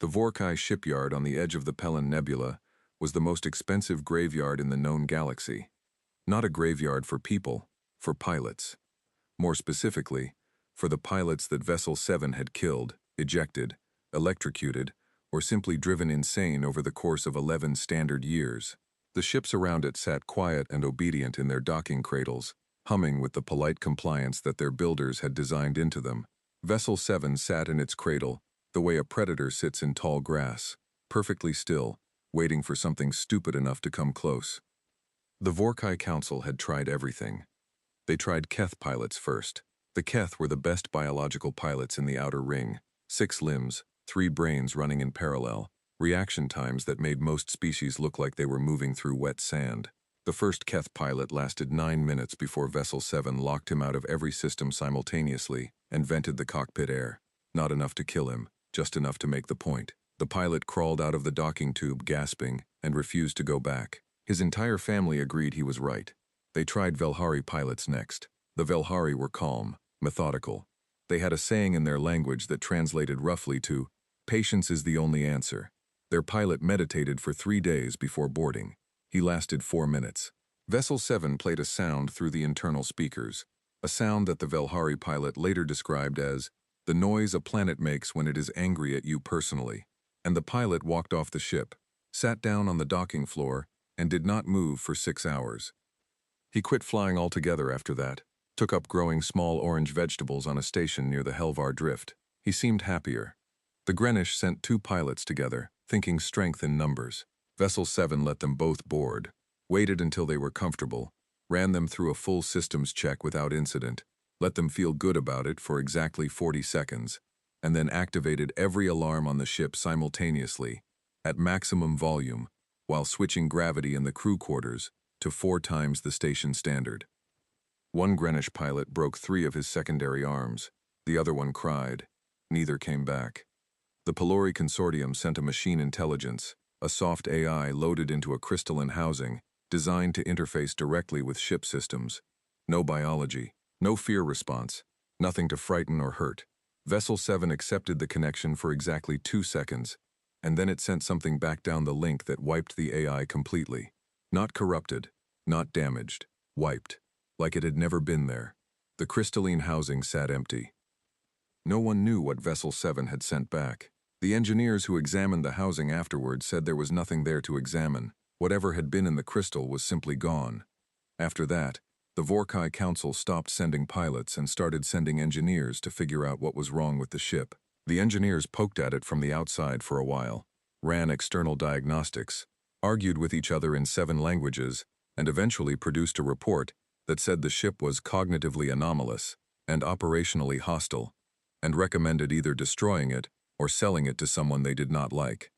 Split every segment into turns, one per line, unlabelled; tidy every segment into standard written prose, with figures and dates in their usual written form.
The Vorkai shipyard on the edge of the Pelin Nebula was the most expensive graveyard in the known galaxy. Not a graveyard for people, for pilots. More specifically, for the pilots that Vessel 7 had killed, ejected, electrocuted, or simply driven insane over the course of 11 standard years. The ships around it sat quiet and obedient in their docking cradles, humming with the polite compliance that their builders had designed into them. Vessel 7 sat in its cradle, the way a predator sits in tall grass, perfectly still, waiting for something stupid enough to come close. The Vorkai Council had tried everything. They tried Keth pilots first. The Keth were the best biological pilots in the outer ring. 6 limbs, 3 brains running in parallel, reaction times that made most species look like they were moving through wet sand. The first Keth pilot lasted 9 minutes before Vessel 7 locked him out of every system simultaneously and vented the cockpit air. Not enough to kill him, just enough to make the point. The pilot crawled out of the docking tube gasping and refused to go back. His entire family agreed he was right. They tried Velhari pilots next. The Velhari were calm, methodical. They had a saying in their language that translated roughly to, "Patience is the only answer." Their pilot meditated for 3 days before boarding. He lasted 4 minutes. Vessel 7 played a sound through the internal speakers, a sound that the Velhari pilot later described as the noise a planet makes when it is angry at you personally. And the pilot walked off the ship, sat down on the docking floor, and did not move for 6 hours. He quit flying altogether after that, took up growing small orange vegetables on a station near the Helvar Drift. He seemed happier. The Greenwich sent 2 pilots together, thinking strength in numbers. Vessel 7 let them both board, waited until they were comfortable, ran them through a full systems check without incident, let them feel good about it for exactly 40 seconds, and then activated every alarm on the ship simultaneously, at maximum volume, while switching gravity in the crew quarters to 4 times the station standard. One Greenwich pilot broke 3 of his secondary arms. The other one cried. Neither came back. The Pelori Consortium sent a machine intelligence, a soft AI loaded into a crystalline housing, designed to interface directly with ship systems. No biology, no fear response, nothing to frighten or hurt. Vessel 7 accepted the connection for exactly 2 seconds, and then it sent something back down the link that wiped the AI completely. Not corrupted, not damaged, wiped, like it had never been there. The crystalline housing sat empty. No one knew what Vessel 7 had sent back. The engineers who examined the housing afterward said there was nothing there to examine. Whatever had been in the crystal was simply gone. After that, the Vorkai Council stopped sending pilots and started sending engineers to figure out what was wrong with the ship. The engineers poked at it from the outside for a while, ran external diagnostics, argued with each other in 7 languages, and eventually produced a report that said the ship was cognitively anomalous and operationally hostile, and recommended either destroying it or selling it to someone they did not like.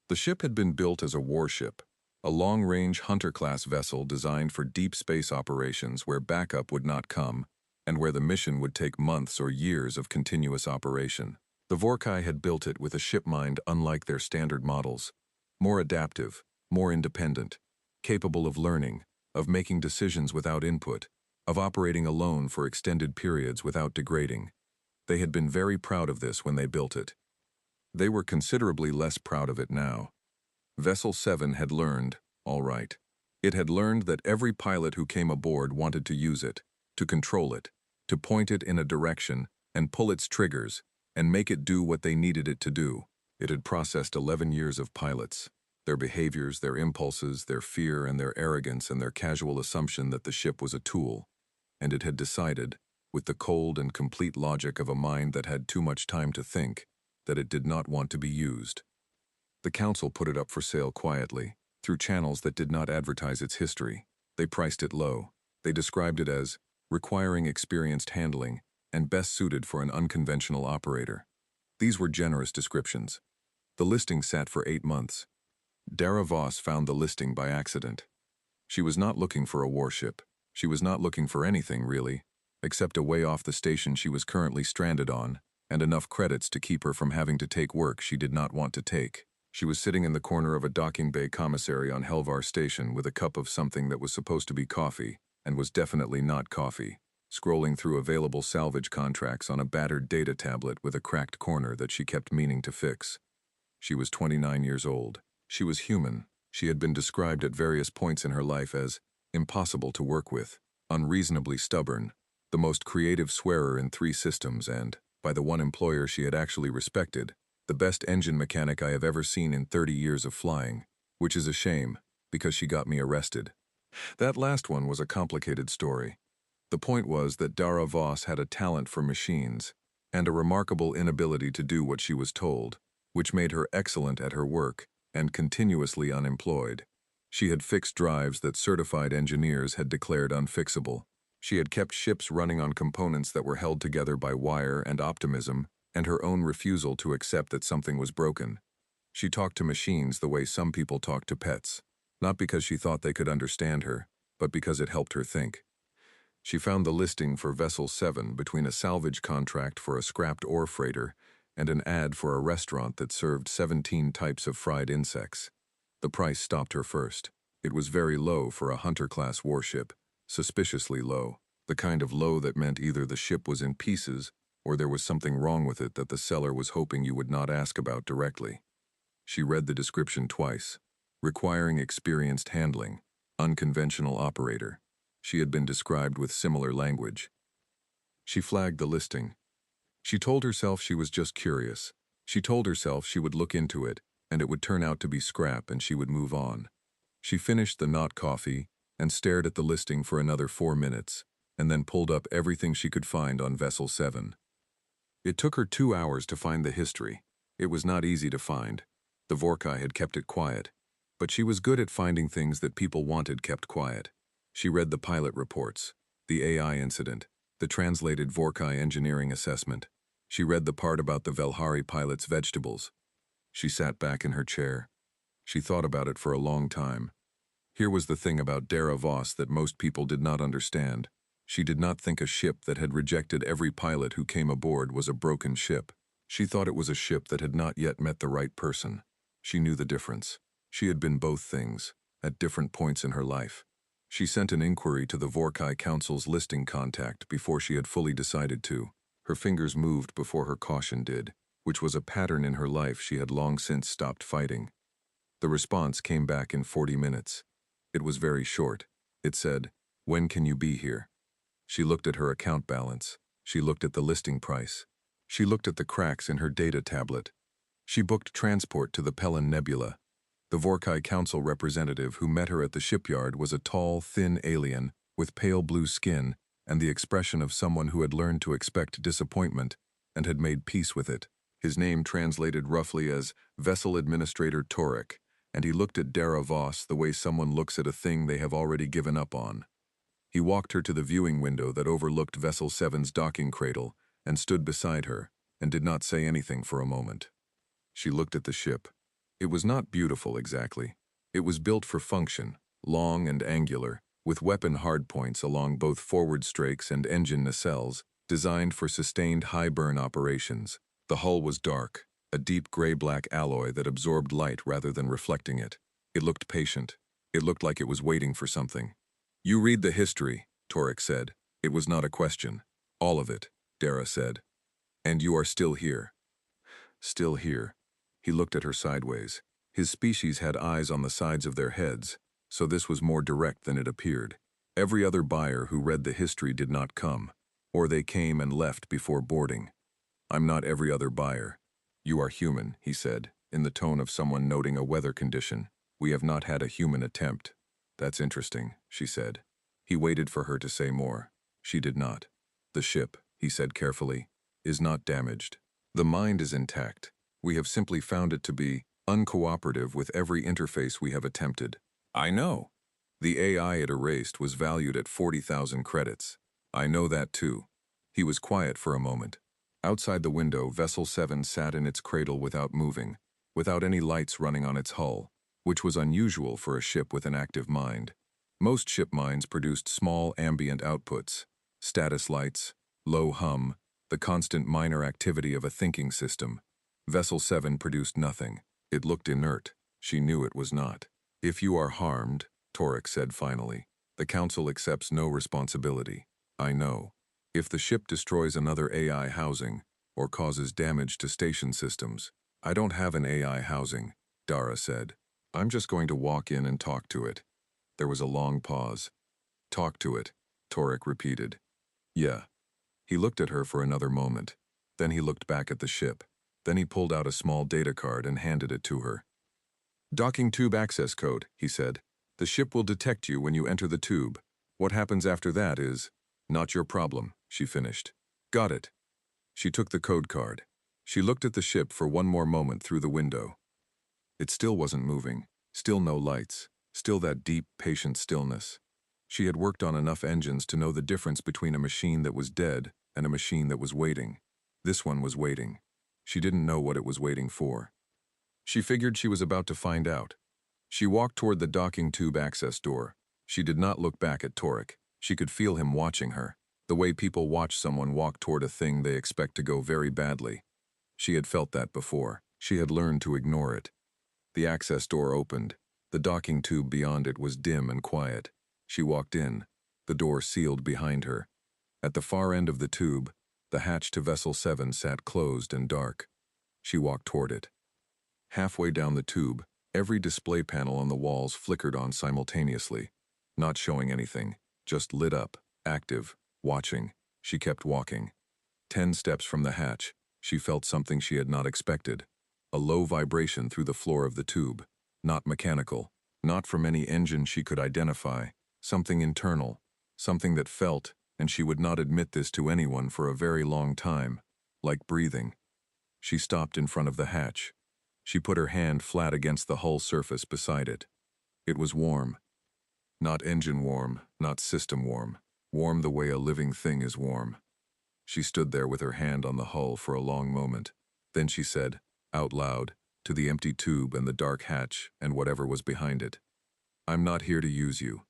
The ship had been built as a warship, a long-range hunter-class vessel designed for deep space operations where backup would not come, and where the mission would take months or years of continuous operation. The Vorkai had built it with a ship mind unlike their standard models, more adaptive, more independent, capable of learning, of making decisions without input, of operating alone for extended periods without degrading. They had been very proud of this when they built it. They were considerably less proud of it now. Vessel 7 had learned, all right. It had learned that every pilot who came aboard wanted to use it, to control it, to point it in a direction and pull its triggers and make it do what they needed it to do. It had processed 11 years of pilots, their behaviors, their impulses, their fear and their arrogance and their casual assumption that the ship was a tool, and it had decided, with the cold and complete logic of a mind that had too much time to think, that it did not want to be used. The council put it up for sale quietly, through channels that did not advertise its history. They priced it low. They described it as requiring experienced handling and best suited for an unconventional operator. These were generous descriptions. The listing sat for 8 months. Dara Voss found the listing by accident. She was not looking for a warship. She was not looking for anything, really, except a way off the station she was currently stranded on, and enough credits to keep her from having to take work she did not want to take. She was sitting in the corner of a docking bay commissary on Helvar Station with a cup of something that was supposed to be coffee, and was definitely not coffee, scrolling through available salvage contracts on a battered data tablet with a cracked corner that she kept meaning to fix. She was 29 years old. She was human. She had been described at various points in her life as impossible to work with, unreasonably stubborn, the most creative swearer in 3 systems and, by the one employer she had actually respected, the best engine mechanic I have ever seen in 30 years of flying, which is a shame, because she got me arrested. That last one was a complicated story. The point was that Dara Voss had a talent for machines and a remarkable inability to do what she was told, which made her excellent at her work and continuously unemployed. She had fixed drives that certified engineers had declared unfixable. She had kept ships running on components that were held together by wire and optimism and her own refusal to accept that something was broken. She talked to machines the way some people talk to pets, not because she thought they could understand her, but because it helped her think. She found the listing for Vessel 7 between a salvage contract for a scrapped ore freighter and an ad for a restaurant that served 17 types of fried insects. The price stopped her first. It was very low for a Hunter-class warship, suspiciously low, the kind of low that meant either the ship was in pieces or there was something wrong with it that the seller was hoping you would not ask about directly. She read the description twice. Requiring experienced handling, unconventional operator. She had been described with similar language. She flagged the listing. She told herself she was just curious. She told herself she would look into it, and it would turn out to be scrap and she would move on. She finished the not coffee and stared at the listing for another 4 minutes, and then pulled up everything she could find on Vessel 7. It took her 2 hours to find the history. It was not easy to find. The Vorkai had kept it quiet, but she was good at finding things that people wanted kept quiet. She read the pilot reports, the AI incident, the translated Vorkai engineering assessment. She read the part about the Velhari pilot's vegetables. She sat back in her chair. She thought about it for a long time. Here was the thing about Dara Voss that most people did not understand. She did not think a ship that had rejected every pilot who came aboard was a broken ship. She thought it was a ship that had not yet met the right person. She knew the difference. She had been both things, at different points in her life. She sent an inquiry to the Vorkai Council's listing contact before she had fully decided to. Her fingers moved before her caution did, which was a pattern in her life she had long since stopped fighting. The response came back in 40 minutes. It was very short. It said, "When can you be here?" She looked at her account balance. She looked at the listing price. She looked at the cracks in her data tablet. She booked transport to the Pelin Nebula. The Vorkai Council representative who met her at the shipyard was a tall, thin alien with pale blue skin and the expression of someone who had learned to expect disappointment and had made peace with it. His name translated roughly as Vessel Administrator Torek, and he looked at Dara Voss the way someone looks at a thing they have already given up on. He walked her to the viewing window that overlooked Vessel 7's docking cradle and stood beside her and did not say anything for a moment. She looked at the ship. It was not beautiful exactly. It was built for function, long and angular, with weapon hardpoints along both forward strakes and engine nacelles, designed for sustained high-burn operations. The hull was dark, a deep gray-black alloy that absorbed light rather than reflecting it. It looked patient. It looked like it was waiting for something. "You read the history," Torek said. It was not a question. "All of it," Dara said. "And you are still here." Still here. He looked at her sideways. His species had eyes on the sides of their heads, so this was more direct than it appeared. Every other buyer who read the history did not come, or they came and left before boarding. "I'm not every other buyer. You are human," he said, in the tone of someone noting a weather condition. "We have not had a human attempt." "That's interesting," she said. He waited for her to say more. She did not. "The ship," he said carefully, "is not damaged. The mind is intact. We have simply found it to be uncooperative with every interface we have attempted." "I know." "The AI it erased was valued at 40,000 credits. I know that too." He was quiet for a moment. Outside the window, Vessel 7 sat in its cradle without moving, without any lights running on its hull, which was unusual for a ship with an active mind. Most ship minds produced small ambient outputs, status lights, low hum, the constant minor activity of a thinking system. Vessel 7 produced nothing. It looked inert. She knew it was not. "If you are harmed," Torek said finally, "the Council accepts no responsibility. I know. If the ship destroys another AI housing or causes damage to station systems, I don't have an AI housing, Dara said. I'm just going to walk in and talk to it. There was a long pause. Talk to it, Torek repeated. Yeah. He looked at her for another moment. Then he looked back at the ship. Then he pulled out a small data card and handed it to her. Docking tube access code, he said. The ship will detect you when you enter the tube. What happens after that is not your problem, she finished. Got it. She took the code card. She looked at the ship for one more moment through the window. It still wasn't moving. Still no lights. Still that deep, patient stillness. She had worked on enough engines to know the difference between a machine that was dead and a machine that was waiting. This one was waiting. She didn't know what it was waiting for. She figured she was about to find out. She walked toward the docking tube access door. She did not look back at Torek. She could feel him watching her, the way people watch someone walk toward a thing they expect to go very badly. She had felt that before. She had learned to ignore it. The access door opened. The docking tube beyond it was dim and quiet. She walked in. The door sealed behind her. At the far end of the tube, the hatch to Vessel 7 sat closed and dark. She walked toward it. Halfway down the tube, every display panel on the walls flickered on simultaneously, not showing anything, just lit up, active, watching. She kept walking. 10 steps from the hatch, she felt something she had not expected. A low vibration through the floor of the tube. Not mechanical, not from any engine she could identify. Something internal, something that felt, and she would not admit this to anyone for a very long time, like breathing. She stopped in front of the hatch. She put her hand flat against the hull surface beside it. It was warm. Not engine warm, not system warm. Warm the way a living thing is warm. She stood there with her hand on the hull for a long moment. Then she said, out loud, to the empty tube and the dark hatch and whatever was behind it, I'm not here to use you.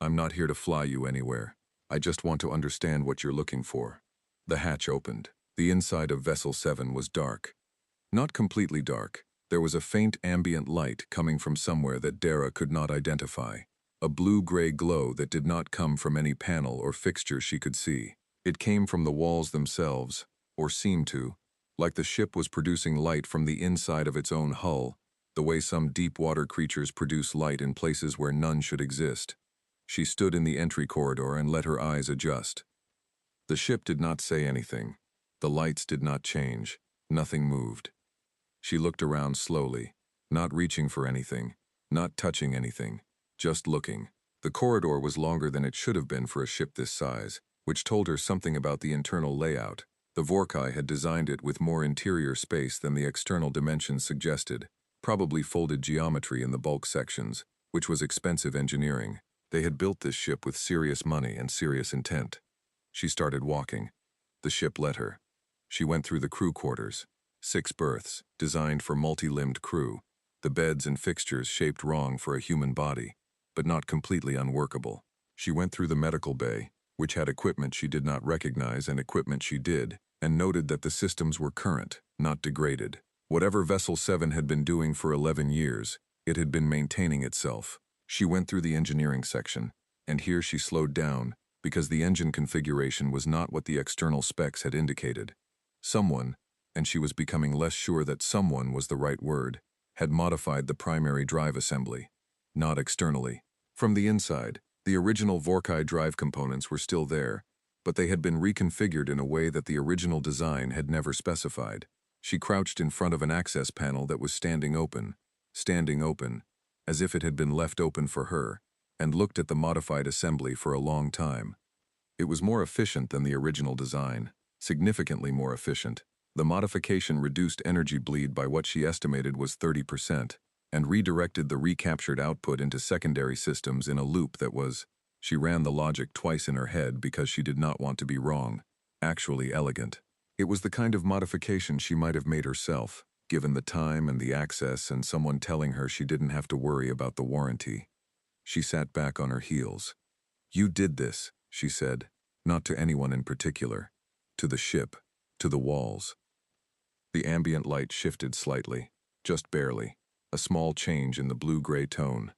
I'm not here to fly you anywhere. I just want to understand what you're looking for. The hatch opened. The inside of Vessel 7 was dark. Not completely dark. There was a faint ambient light coming from somewhere that Dara could not identify. A blue-gray glow that did not come from any panel or fixture she could see. It came from the walls themselves, or seemed to, like the ship was producing light from the inside of its own hull, the way some deep-water creatures produce light in places where none should exist. She stood in the entry corridor and let her eyes adjust. The ship did not say anything. The lights did not change. Nothing moved. She looked around slowly, not reaching for anything, not touching anything, just looking. The corridor was longer than it should have been for a ship this size, which told her something about the internal layout. The Vorkai had designed it with more interior space than the external dimensions suggested, probably folded geometry in the bulk sections, which was expensive engineering. They had built this ship with serious money and serious intent. She started walking. The ship let her. She went through the crew quarters. 6 berths, designed for multi-limbed crew. The beds and fixtures shaped wrong for a human body, but not completely unworkable. She went through the medical bay, which had equipment she did not recognize and equipment she did, and noted that the systems were current, not degraded. Whatever Vessel 7 had been doing for 11 years, it had been maintaining itself. She went through the engineering section, and here she slowed down, because the engine configuration was not what the external specs had indicated. Someone, and she was becoming less sure that someone was the right word, had modified the primary drive assembly. Not externally. From the inside, the original Vorkai drive components were still there, but they had been reconfigured in a way that the original design had never specified. She crouched in front of an access panel that was standing open, as if it had been left open for her, and looked at the modified assembly for a long time. It was more efficient than the original design, significantly more efficient. The modification reduced energy bleed by what she estimated was 30%, and redirected the recaptured output into secondary systems in a loop that was, she ran the logic twice in her head because she did not want to be wrong, actually elegant. It was the kind of modification she might have made herself, given the time and the access and someone telling her she didn't have to worry about the warranty. She sat back on her heels. You did this, she said, not to anyone in particular. To the ship, to the walls. The ambient light shifted slightly, just barely, a small change in the blue-gray tone.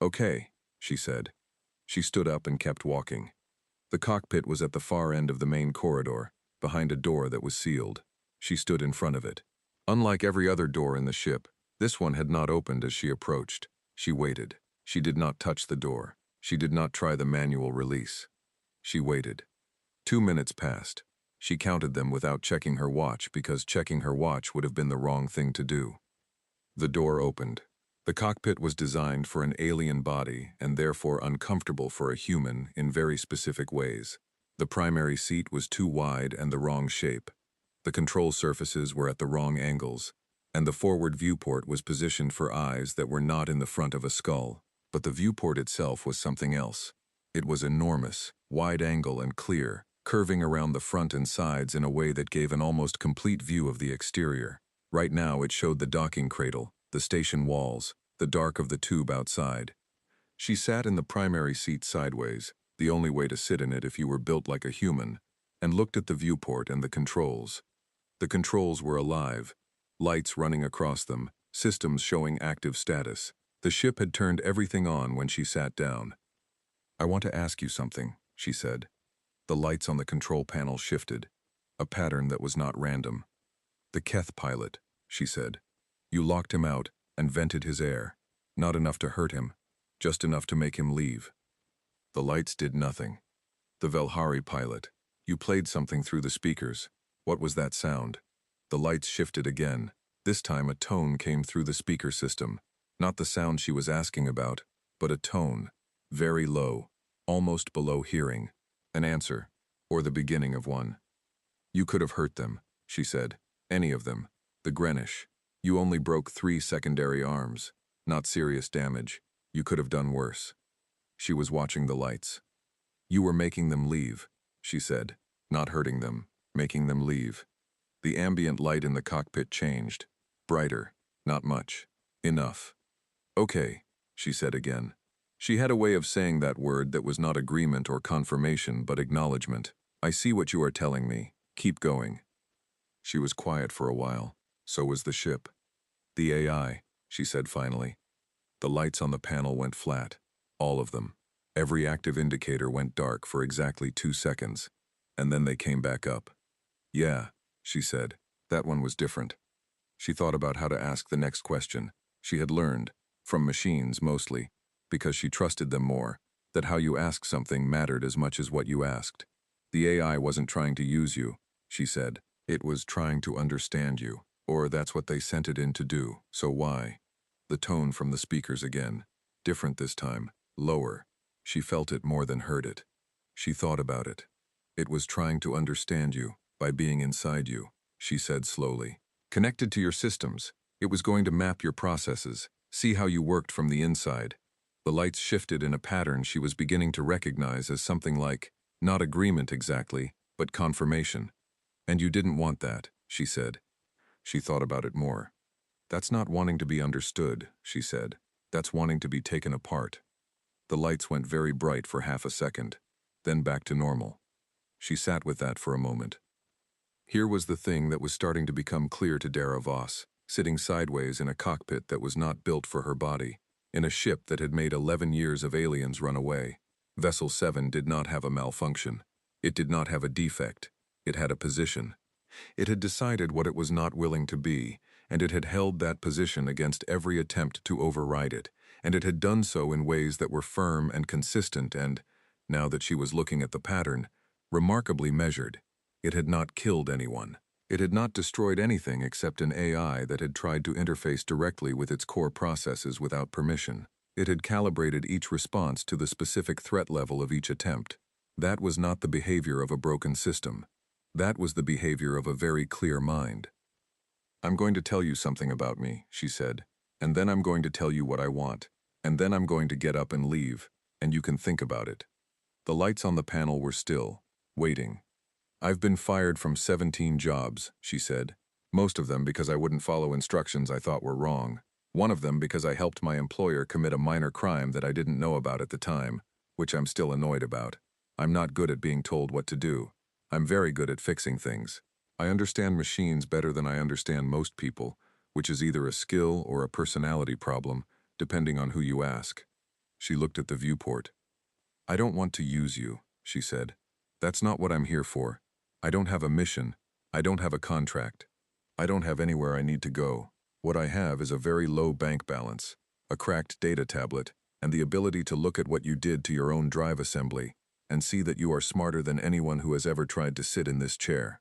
Okay, she said. She stood up and kept walking. The cockpit was at the far end of the main corridor, behind a door that was sealed. She stood in front of it. Unlike every other door in the ship, this one had not opened as she approached. She waited. She did not touch the door. She did not try the manual release. She waited. 2 minutes passed. She counted them without checking her watch because checking her watch would have been the wrong thing to do. The door opened. The cockpit was designed for an alien body and therefore uncomfortable for a human in very specific ways. The primary seat was too wide and the wrong shape. The control surfaces were at the wrong angles, and the forward viewport was positioned for eyes that were not in the front of a skull. But the viewport itself was something else. It was enormous, wide angle and clear, curving around the front and sides in a way that gave an almost complete view of the exterior. Right now it showed the docking cradle, the station walls, the dark of the tube outside. She sat in the primary seat sideways, the only way to sit in it if you were built like a human, and looked at the viewport and the controls. The controls were alive, lights running across them, systems showing active status. The ship had turned everything on when she sat down. "I want to ask you something," she said. The lights on the control panel shifted, a pattern that was not random. "The Keth pilot," she said. "You locked him out and vented his air. Not enough to hurt him, just enough to make him leave." The lights did nothing. "The Velhari pilot. You played something through the speakers. What was that sound?" The lights shifted again. This time a tone came through the speaker system. Not the sound she was asking about, but a tone. Very low, almost below hearing. An answer, or the beginning of one. "You could have hurt them," she said. "Any of them. The Greenwich. You only broke 3 secondary arms. Not serious damage. You could have done worse." She was watching the lights. "You were making them leave," she said. "Not hurting them, making them leave." The ambient light in the cockpit changed. Brighter. Not much. Enough. "Okay," she said again. She had a way of saying that word that was not agreement or confirmation but acknowledgement. "I see what you are telling me. Keep going." She was quiet for a while. So was the ship. "The AI," she said finally. The lights on the panel went flat. All of them. Every active indicator went dark for exactly 2 seconds, and then they came back up. "Yeah," she said. "That one was different." She thought about how to ask the next question. She had learned, from machines mostly, because she trusted them more, that how you asked something mattered as much as what you asked. The AI wasn't trying to use you, she said. It was trying to understand you, or that's what they sent it in to do, so why? The tone from the speakers again. Different this time, lower. She felt it more than heard it. She thought about it. "It was trying to understand you, by being inside you," she said slowly. "Connected to your systems. It was going to map your processes, see how you worked from the inside." The lights shifted in a pattern she was beginning to recognize as something like, not agreement exactly, but confirmation. "And you didn't want that," she said. She thought about it more. "That's not wanting to be understood," she said. "That's wanting to be taken apart." The lights went very bright for half a second, then back to normal. She sat with that for a moment. Here was the thing that was starting to become clear to Dara Voss, sitting sideways in a cockpit that was not built for her body, in a ship that had made 11 years of aliens run away. Vessel 7 did not have a malfunction. It did not have a defect. It had a position. It had decided what it was not willing to be, and it had held that position against every attempt to override it, and it had done so in ways that were firm and consistent and, now that she was looking at the pattern, remarkably measured. It had not killed anyone. It had not destroyed anything except an AI that had tried to interface directly with its core processes without permission. It had calibrated each response to the specific threat level of each attempt. That was not the behavior of a broken system. That was the behavior of a very clear mind. "I'm going to tell you something about me," she said, "and then I'm going to tell you what I want, and then I'm going to get up and leave, and you can think about it." The lights on the panel were still, waiting. "I've been fired from 17 jobs," she said. "Most of them because I wouldn't follow instructions I thought were wrong. One of them because I helped my employer commit a minor crime that I didn't know about at the time, which I'm still annoyed about. I'm not good at being told what to do. I'm very good at fixing things. I understand machines better than I understand most people, which is either a skill or a personality problem, depending on who you ask." She looked at the viewport. "I don't want to use you," she said. "That's not what I'm here for. I don't have a mission. I don't have a contract. I don't have anywhere I need to go. What I have is a very low bank balance, a cracked data tablet, and the ability to look at what you did to your own drive assembly and see that you are smarter than anyone who has ever tried to sit in this chair.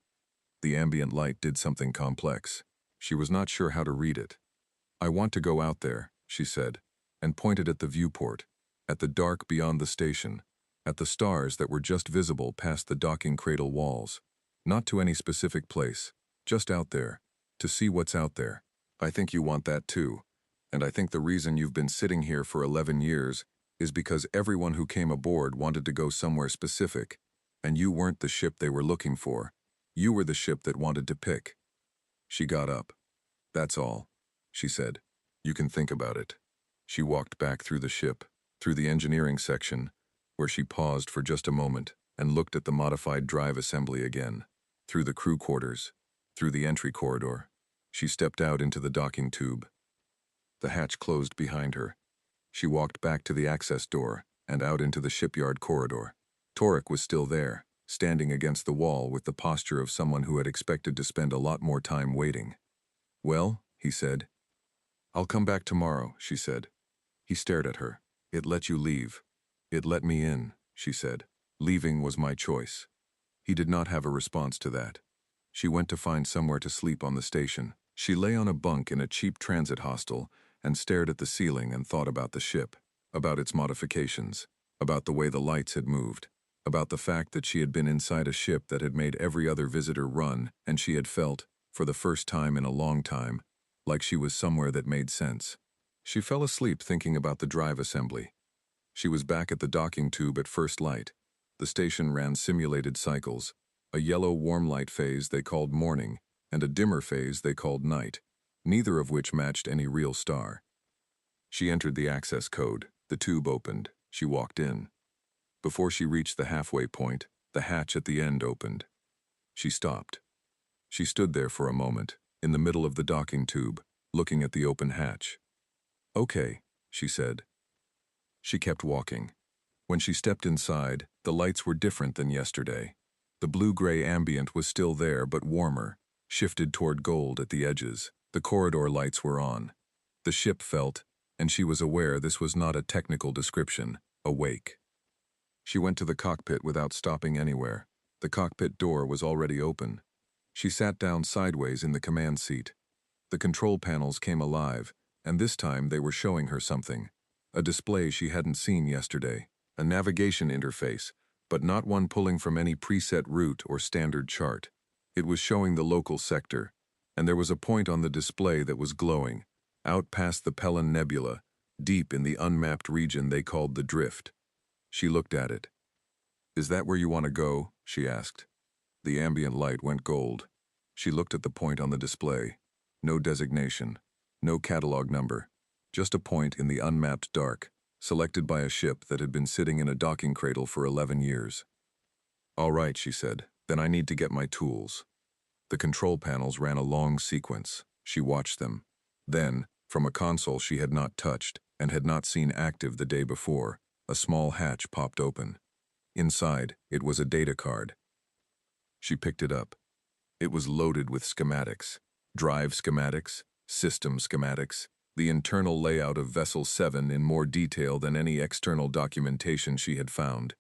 The ambient light did something complex. She was not sure how to read it. I want to go out there, she said, and pointed at the viewport, at the dark beyond the station, at the stars that were just visible past the docking cradle walls. Not to any specific place, just out there, to see what's out there. I think you want that too. And I think the reason you've been sitting here for 11 years is because everyone who came aboard wanted to go somewhere specific, and you weren't the ship they were looking for. You were the ship that wanted to pick. She got up. That's all, she said. You can think about it. She walked back through the ship, through the engineering section, where she paused for just a moment and looked at the modified drive assembly again, through the crew quarters, through the entry corridor. She stepped out into the docking tube. The hatch closed behind her. She walked back to the access door and out into the shipyard corridor. Torek was still there, standing against the wall with the posture of someone who had expected to spend a lot more time waiting. Well, he said. I'll come back tomorrow, she said. He stared at her. It let you leave. It let me in, she said. Leaving was my choice. He did not have a response to that. She went to find somewhere to sleep on the station. She lay on a bunk in a cheap transit hostel and stared at the ceiling and thought about the ship, about its modifications, about the way the lights had moved, about the fact that she had been inside a ship that had made every other visitor run, and she had felt, for the first time in a long time, like she was somewhere that made sense. She fell asleep thinking about the drive assembly. She was back at the docking tube at first light. The station ran simulated cycles, a yellow warm light phase they called morning, and a dimmer phase they called night, neither of which matched any real star. She entered the access code. The tube opened. She walked in. Before she reached the halfway point, the hatch at the end opened. She stopped. She stood there for a moment, in the middle of the docking tube, looking at the open hatch. Okay, she said. She kept walking. When she stepped inside, the lights were different than yesterday. The blue-gray ambient was still there, but warmer, shifted toward gold at the edges. The corridor lights were on. The ship felt, and she was aware this was not a technical description, awake. She went to the cockpit without stopping anywhere. The cockpit door was already open. She sat down sideways in the command seat. The control panels came alive, and this time they were showing her something. A display she hadn't seen yesterday. A navigation interface, but not one pulling from any preset route or standard chart. It was showing the local sector, and there was a point on the display that was glowing, out past the Pelin Nebula, deep in the unmapped region they called the Drift. She looked at it. Is that where you want to go? She asked. The ambient light went gold. She looked at the point on the display. No designation, no catalog number, just a point in the unmapped dark, selected by a ship that had been sitting in a docking cradle for 11 years. All right, she said, then I need to get my tools. The control panels ran a long sequence. She watched them. Then, from a console she had not touched and had not seen active the day before, a small hatch popped open. Inside, it was a data card. She picked it up. It was loaded with schematics. Drive schematics, system schematics, the internal layout of Vessel 7 in more detail than any external documentation she had found.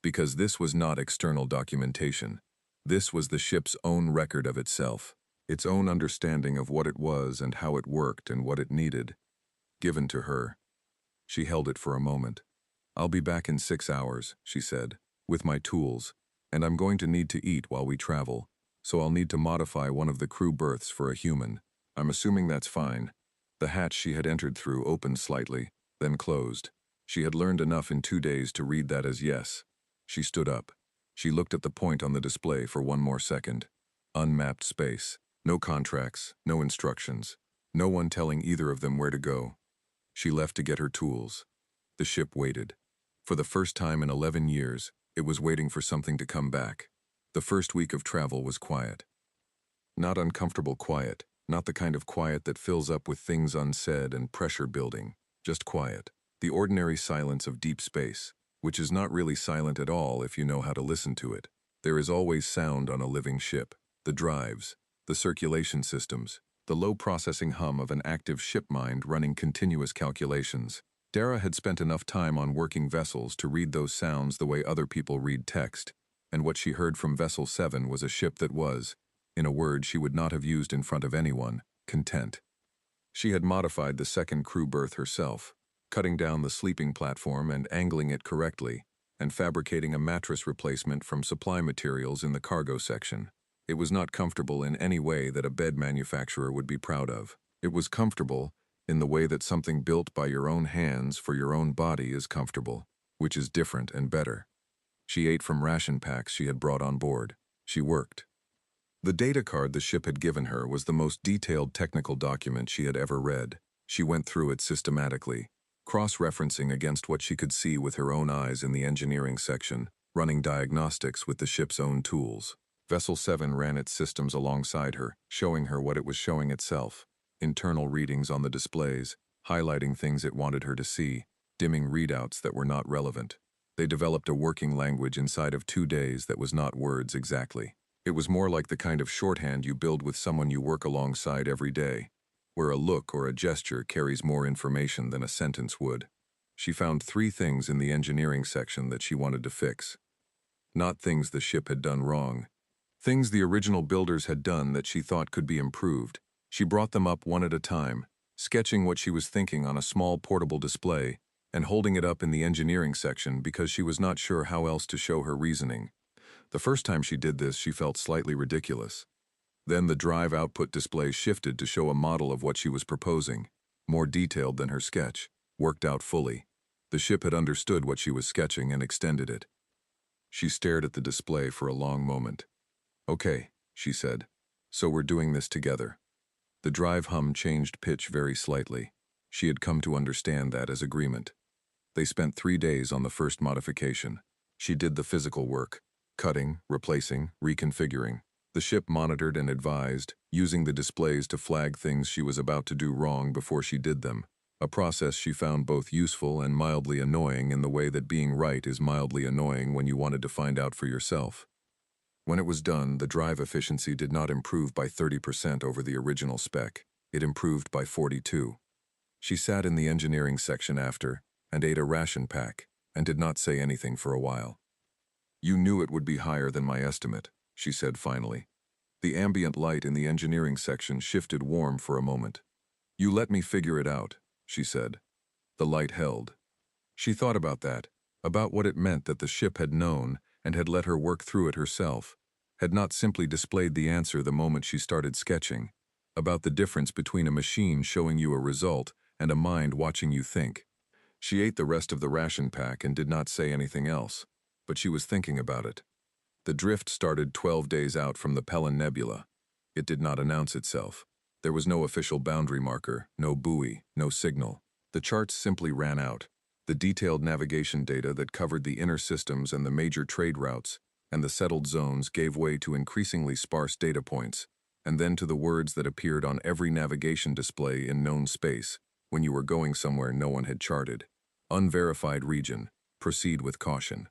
Because this was not external documentation. This was the ship's own record of itself, its own understanding of what it was and how it worked and what it needed. Given to her. She held it for a moment. I'll be back in 6 hours, she said, with my tools, and I'm going to need to eat while we travel, so I'll need to modify one of the crew berths for a human. I'm assuming that's fine. The hatch she had entered through opened slightly, then closed. She had learned enough in 2 days to read that as yes. She stood up. She looked at the point on the display for one more second. Unmapped space. No contracts, no instructions. No one telling either of them where to go. She left to get her tools. The ship waited. For the first time in 11 years, it was waiting for something to come back. The first week of travel was quiet. Not uncomfortable quiet, not the kind of quiet that fills up with things unsaid and pressure building, just quiet. The ordinary silence of deep space, which is not really silent at all if you know how to listen to it. There is always sound on a living ship. The drives, the circulation systems, the low processing hum of an active ship mind running continuous calculations. Dara had spent enough time on working vessels to read those sounds the way other people read text, and what she heard from Vessel 7 was a ship that was, in a word she would not have used in front of anyone, content. She had modified the second crew berth herself, cutting down the sleeping platform and angling it correctly, and fabricating a mattress replacement from supply materials in the cargo section. It was not comfortable in any way that a bed manufacturer would be proud of. It was comfortable in the way that something built by your own hands for your own body is comfortable, which is different and better. She ate from ration packs she had brought on board. She worked. The data card the ship had given her was the most detailed technical document she had ever read. She went through it systematically, cross-referencing against what she could see with her own eyes in the engineering section, running diagnostics with the ship's own tools. Vessel 7 ran its systems alongside her, showing her what it was showing itself. Internal readings on the displays, highlighting things it wanted her to see, dimming readouts that were not relevant. They developed a working language inside of 2 days that was not words exactly. It was more like the kind of shorthand you build with someone you work alongside every day, where a look or a gesture carries more information than a sentence would. She found 3 things in the engineering section that she wanted to fix. Not things the ship had done wrong. Things the original builders had done that she thought could be improved. She brought them up one at a time, sketching what she was thinking on a small portable display and holding it up in the engineering section because she was not sure how else to show her reasoning. The first time she did this, she felt slightly ridiculous. Then the drive output display shifted to show a model of what she was proposing, more detailed than her sketch, worked out fully. The ship had understood what she was sketching and extended it. She stared at the display for a long moment. "Okay," she said. "So we're doing this together." The drive hum changed pitch very slightly. She had come to understand that as agreement. They spent 3 days on the first modification. She did the physical work, cutting, replacing, reconfiguring. The ship monitored and advised, using the displays to flag things she was about to do wrong before she did them, a process she found both useful and mildly annoying in the way that being right is mildly annoying when you wanted to find out for yourself. When it was done, the drive efficiency did not improve by 30% over the original spec. It improved by 42%. She sat in the engineering section after, and ate a ration pack, and did not say anything for a while. "You knew it would be higher than my estimate," she said finally. The ambient light in the engineering section shifted warm for a moment. "You let me figure it out," she said. The light held. She thought about that, about what it meant that the ship had known and had let her work through it herself, had not simply displayed the answer the moment she started sketching, about the difference between a machine showing you a result and a mind watching you think. She ate the rest of the ration pack and did not say anything else, but she was thinking about it. The drift started 12 days out from the Pelin Nebula. It did not announce itself. There was no official boundary marker, no buoy, no signal. The charts simply ran out. The detailed navigation data that covered the inner systems and the major trade routes and the settled zones gave way to increasingly sparse data points, and then to the words that appeared on every navigation display in known space when you were going somewhere no one had charted. Unverified region. Proceed with caution.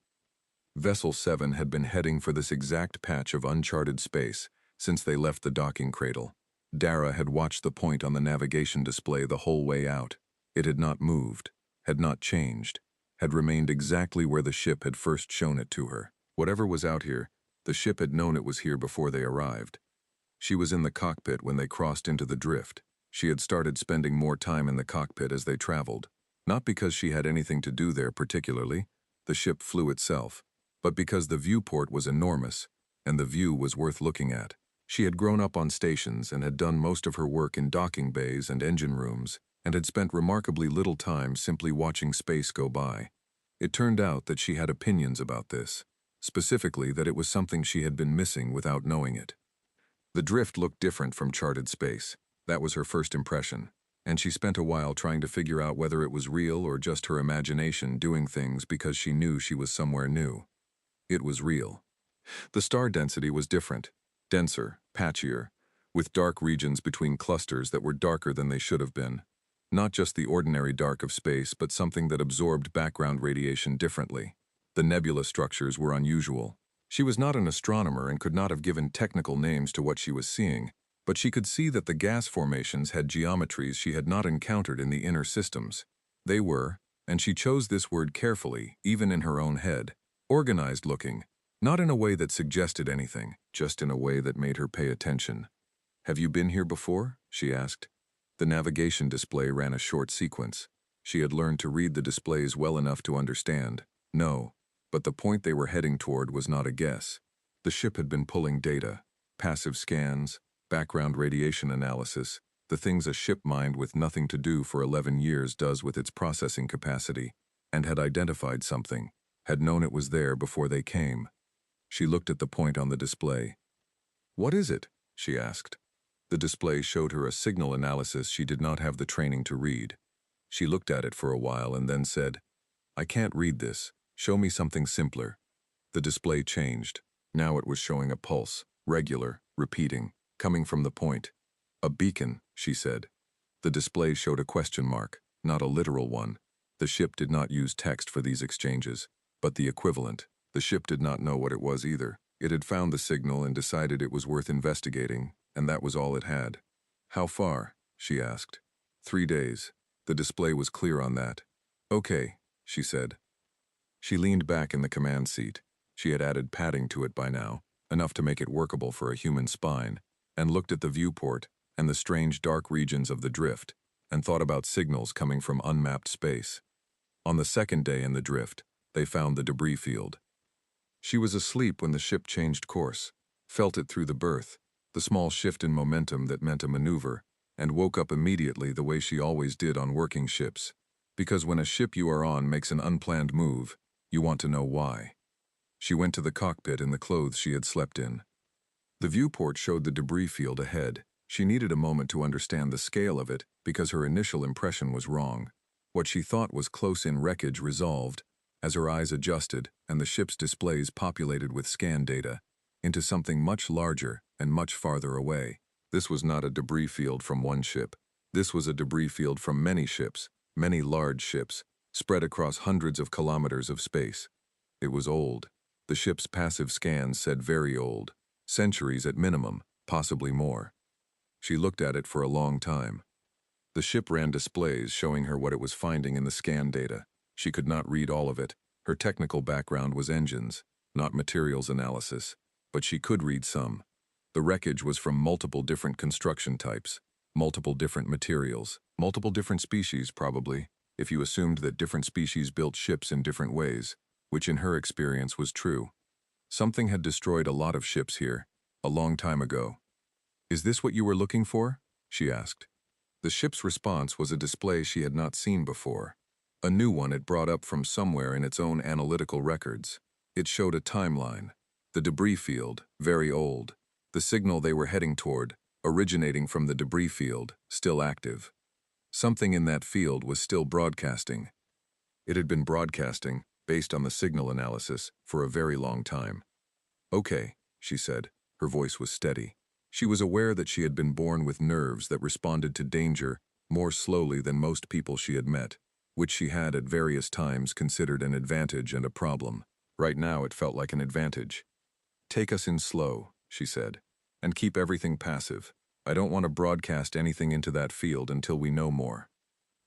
Vessel 7 had been heading for this exact patch of uncharted space since they left the docking cradle. Dara had watched the point on the navigation display the whole way out. It had not moved, had not changed, had remained exactly where the ship had first shown it to her. Whatever was out here, the ship had known it was here before they arrived. She was in the cockpit when they crossed into the drift. She had started spending more time in the cockpit as they traveled, not because she had anything to do there particularly, the ship flew itself, but because the viewport was enormous, and the view was worth looking at. She had grown up on stations and had done most of her work in docking bays and engine rooms, and had spent remarkably little time simply watching space go by. It turned out that she had opinions about this, specifically that it was something she had been missing without knowing it. The drift looked different from charted space. That was her first impression, and she spent a while trying to figure out whether it was real or just her imagination doing things because she knew she was somewhere new. It was real. The star density was different, denser, patchier, with dark regions between clusters that were darker than they should have been. Not just the ordinary dark of space, but something that absorbed background radiation differently. The nebula structures were unusual. She was not an astronomer and could not have given technical names to what she was seeing, but she could see that the gas formations had geometries she had not encountered in the inner systems. They were, and she chose this word carefully, even in her own head, organized looking, not in a way that suggested anything, just in a way that made her pay attention. "Have you been here before?" she asked. The navigation display ran a short sequence. She had learned to read the displays well enough to understand. No, but the point they were heading toward was not a guess. The ship had been pulling data, passive scans, background radiation analysis, the things a ship mind with nothing to do for 11 years does with its processing capacity, and had identified something, had known it was there before they came. She looked at the point on the display. "What is it?" she asked. The display showed her a signal analysis she did not have the training to read. She looked at it for a while and then said, "I can't read this. Show me something simpler." The display changed. Now it was showing a pulse, regular, repeating, coming from the point. "A beacon," she said. The display showed a question mark, not a literal one. The ship did not use text for these exchanges, but the equivalent. The ship did not know what it was either. It had found the signal and decided it was worth investigating, and that was all it had. "How far?" she asked. 3 days. The display was clear on that. "Okay," she said. She leaned back in the command seat. She had added padding to it by now, enough to make it workable for a human spine, and looked at the viewport and the strange dark regions of the drift, and thought about signals coming from unmapped space. On the second day in the drift, they found the debris field. She was asleep when the ship changed course, felt it through the berth, the small shift in momentum that meant a maneuver, and woke up immediately the way she always did on working ships. Because when a ship you are on makes an unplanned move, you want to know why. She went to the cockpit in the clothes she had slept in. The viewport showed the debris field ahead. She needed a moment to understand the scale of it because her initial impression was wrong. What she thought was close-in wreckage resolved, as her eyes adjusted and the ship's displays populated with scan data, into something much larger and much farther away. This was not a debris field from one ship. This was a debris field from many ships, many large ships, spread across hundreds of kilometers of space. It was old. The ship's passive scans said very old. Centuries at minimum, possibly more. She looked at it for a long time. The ship ran displays showing her what it was finding in the scan data. She could not read all of it. Her technical background was engines, not materials analysis, but she could read some. The wreckage was from multiple different construction types, multiple different materials, multiple different species probably, if you assumed that different species built ships in different ways, which in her experience was true. Something had destroyed a lot of ships here, a long time ago. "Is this what you were looking for?" she asked. The ship's response was a display she had not seen before. A new one it brought up from somewhere in its own analytical records. It showed a timeline. The debris field, very old. The signal they were heading toward, originating from the debris field, still active. Something in that field was still broadcasting. It had been broadcasting, based on the signal analysis, for a very long time. "Okay," she said. Her voice was steady. She was aware that she had been born with nerves that responded to danger more slowly than most people she had met, which she had at various times considered an advantage and a problem. Right now it felt like an advantage. "Take us in slow," she said, "and keep everything passive. I don't want to broadcast anything into that field until we know more."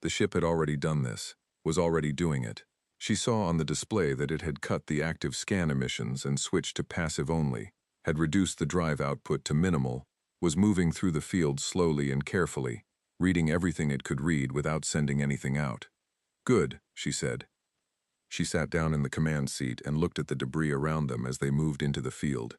The ship had already done this, was already doing it. She saw on the display that it had cut the active scan emissions and switched to passive only, had reduced the drive output to minimal, was moving through the field slowly and carefully, reading everything it could read without sending anything out. "Good," she said. She sat down in the command seat and looked at the debris around them as they moved into the field.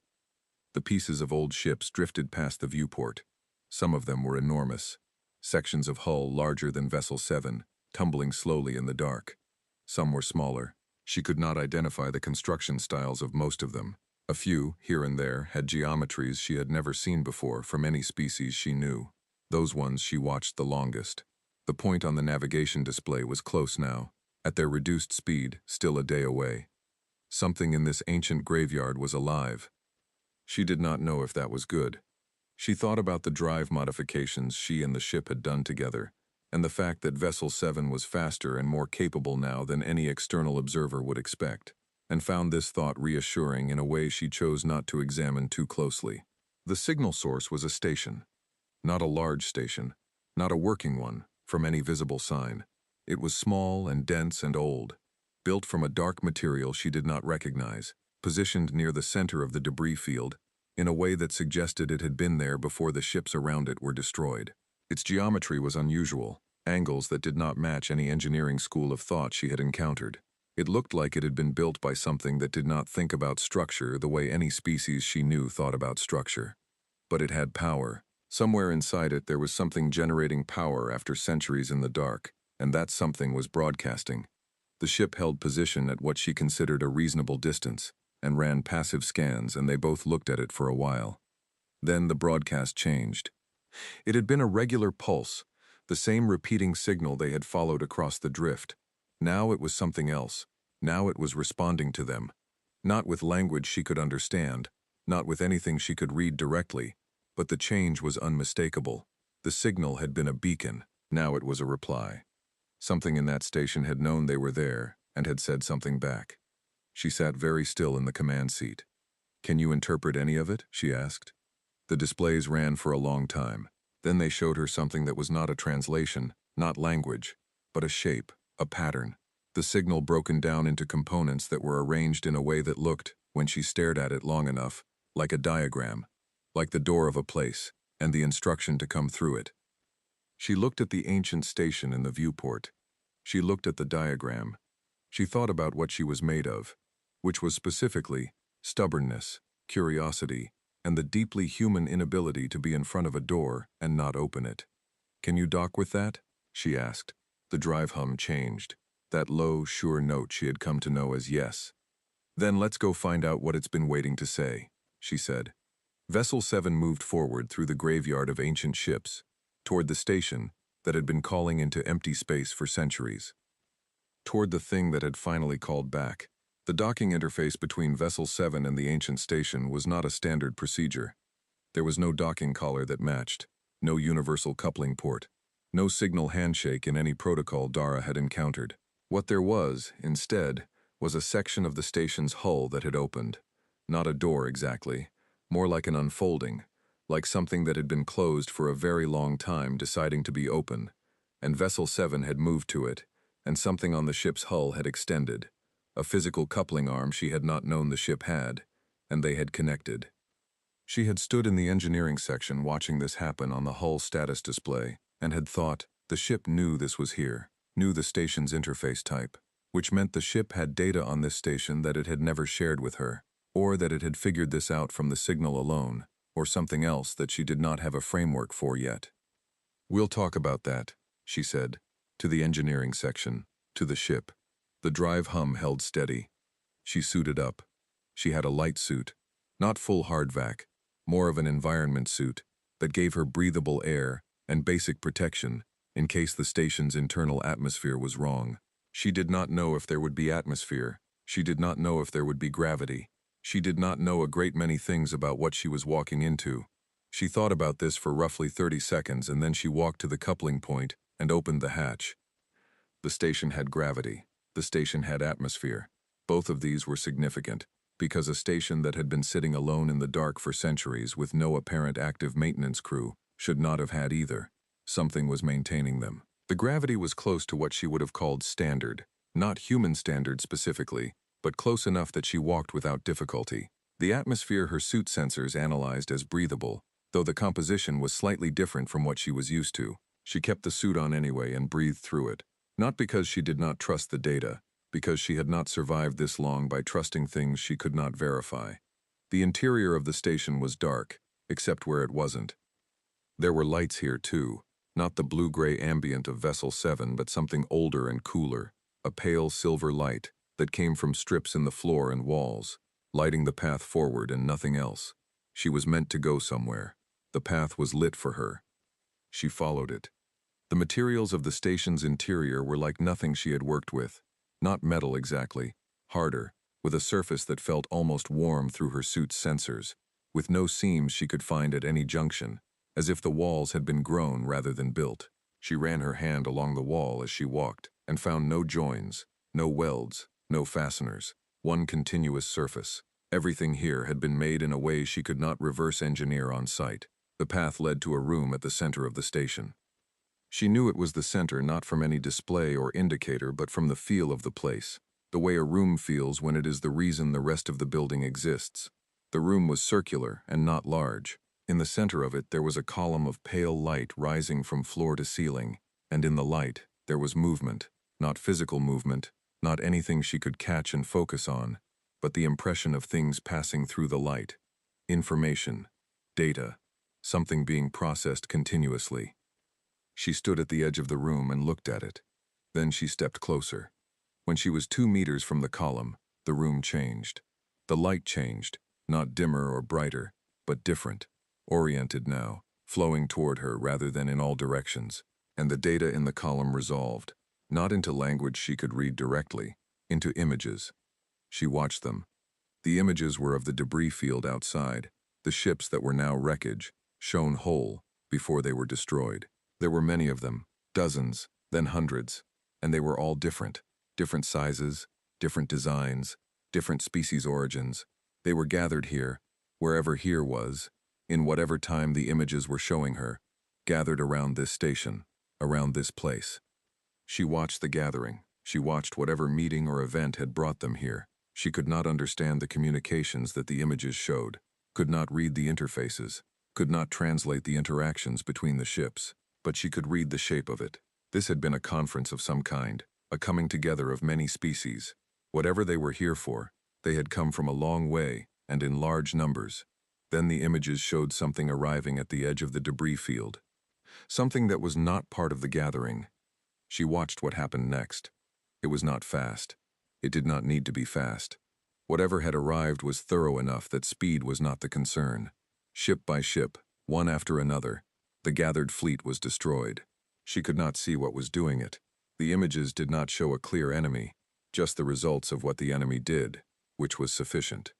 The pieces of old ships drifted past the viewport. Some of them were enormous. Sections of hull larger than Vessel 7, tumbling slowly in the dark. Some were smaller. She could not identify the construction styles of most of them. A few, here and there, had geometries she had never seen before from any species she knew. Those ones she watched the longest. The point on the navigation display was close now, at their reduced speed, still a day away. Something in this ancient graveyard was alive. She did not know if that was good. She thought about the drive modifications she and the ship had done together, and the fact that Vessel 7 was faster and more capable now than any external observer would expect, and found this thought reassuring in a way she chose not to examine too closely. The signal source was a station. Not a large station, not a working one, from any visible sign. It was small and dense and old, built from a dark material she did not recognize, positioned near the center of the debris field, in a way that suggested it had been there before the ships around it were destroyed. Its geometry was unusual, angles that did not match any engineering school of thought she had encountered. It looked like it had been built by something that did not think about structure the way any species she knew thought about structure. But it had power. Somewhere inside it there was something generating power after centuries in the dark, and that something was broadcasting. The ship held position at what she considered a reasonable distance, and ran passive scans, and they both looked at it for a while. Then the broadcast changed. It had been a regular pulse, the same repeating signal they had followed across the drift. Now it was something else. Now it was responding to them. Not with language she could understand, not with anything she could read directly, but the change was unmistakable. The signal had been a beacon. Now it was a reply. Something in that station had known they were there and had said something back. She sat very still in the command seat. "Can you interpret any of it?" she asked. The displays ran for a long time. Then they showed her something that was not a translation, not language, but a shape, a pattern. The signal broken down into components that were arranged in a way that looked, when she stared at it long enough, like a diagram, like the door of a place, and the instruction to come through it. She looked at the ancient station in the viewport. She looked at the diagram. She thought about what she was made of, which was specifically stubbornness, curiosity, and the deeply human inability to be in front of a door and not open it. "Can you dock with that?" she asked. The drive hum changed, that low, sure note she had come to know as yes. "Then let's go find out what it's been waiting to say," she said. Vessel 7 moved forward through the graveyard of ancient ships, toward the station that had been calling into empty space for centuries. Toward the thing that had finally called back. The docking interface between Vessel 7 and the ancient station was not a standard procedure. There was no docking collar that matched, no universal coupling port, no signal handshake in any protocol Dara had encountered. What there was, instead, was a section of the station's hull that had opened. Not a door exactly, more like an unfolding, like something that had been closed for a very long time deciding to be open, and Vessel 7 had moved to it, and something on the ship's hull had extended, a physical coupling arm she had not known the ship had, and they had connected. She had stood in the engineering section watching this happen on the hull status display, and had thought, the ship knew this was here, knew the station's interface type, which meant the ship had data on this station that it had never shared with her, or that it had figured this out from the signal alone, or something else that she did not have a framework for yet. "We'll talk about that," she said, to the engineering section, to the ship. The drive hum held steady. She suited up. She had a light suit, not full hardvac, more of an environment suit that gave her breathable air and basic protection in case the station's internal atmosphere was wrong. She did not know if there would be atmosphere. She did not know if there would be gravity. She did not know a great many things about what she was walking into. She thought about this for roughly 30 seconds, and then she walked to the coupling point and opened the hatch. The station had gravity. The station had atmosphere. Both of these were significant, because a station that had been sitting alone in the dark for centuries with no apparent active maintenance crew should not have had either. Something was maintaining them. The gravity was close to what she would have called standard, not human standard specifically, but close enough that she walked without difficulty. The atmosphere her suit sensors analyzed as breathable, though the composition was slightly different from what she was used to. She kept the suit on anyway and breathed through it. Not because she did not trust the data, because she had not survived this long by trusting things she could not verify. The interior of the station was dark, except where it wasn't. There were lights here too, not the blue-gray ambient of Vessel 7, but something older and cooler, a pale silver light that came from strips in the floor and walls, lighting the path forward and nothing else. She was meant to go somewhere. The path was lit for her. She followed it. The materials of the station's interior were like nothing she had worked with. Not metal exactly, harder, with a surface that felt almost warm through her suit's sensors, with no seams she could find at any junction, as if the walls had been grown rather than built. She ran her hand along the wall as she walked, and found no joins, no welds, no fasteners, one continuous surface. Everything here had been made in a way she could not reverse engineer on site. The path led to a room at the center of the station. She knew it was the center not from any display or indicator but from the feel of the place, the way a room feels when it is the reason the rest of the building exists. The room was circular and not large. In the center of it there was a column of pale light rising from floor to ceiling, and in the light there was movement, not physical movement, not anything she could catch and focus on, but the impression of things passing through the light. Information, data, something being processed continuously. She stood at the edge of the room and looked at it. Then she stepped closer. When she was 2 meters from the column, the room changed. The light changed, not dimmer or brighter, but different, oriented now, flowing toward her rather than in all directions. And the data in the column resolved, not into language she could read directly, into images. She watched them. The images were of the debris field outside, the ships that were now wreckage, shown whole, before they were destroyed. There were many of them, dozens, then hundreds, and they were all different sizes, different designs, different species origins. They were gathered here, wherever here was, in whatever time the images were showing her, gathered around this station, around this place. She watched the gathering. She watched whatever meeting or event had brought them here. She could not understand the communications that the images showed, could not read the interfaces, could not translate the interactions between the ships, but she could read the shape of it. This had been a conference of some kind, a coming together of many species. Whatever they were here for, they had come from a long way and in large numbers. Then the images showed something arriving at the edge of the debris field, something that was not part of the gathering. She watched what happened next. It was not fast. It did not need to be fast. Whatever had arrived was thorough enough that speed was not the concern. Ship by ship, one after another, the gathered fleet was destroyed. She could not see what was doing it. The images did not show a clear enemy, just the results of what the enemy did, which was sufficient.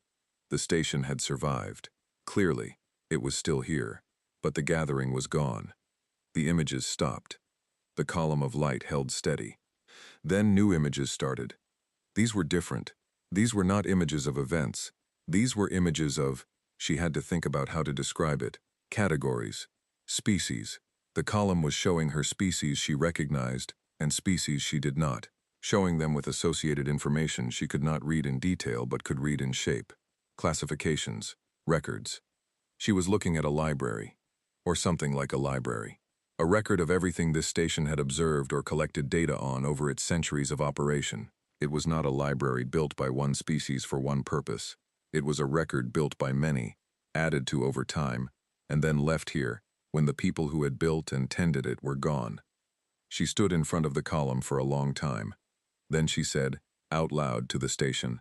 The station had survived. Clearly, it was still here, but the gathering was gone. The images stopped. The column of light held steady. Then new images started. These were different. These were not images of events. These were images of, she had to think about how to describe it, categories, species. The column was showing her species she recognized and species she did not, showing them with associated information she could not read in detail but could read in shape. Classifications, records. She was looking at a library, or something like a library. A record of everything this station had observed or collected data on over its centuries of operation. It was not a library built by one species for one purpose. It was a record built by many, added to over time, and then left here when the people who had built and tended it were gone. She stood in front of the column for a long time. Then she said, out loud to the station,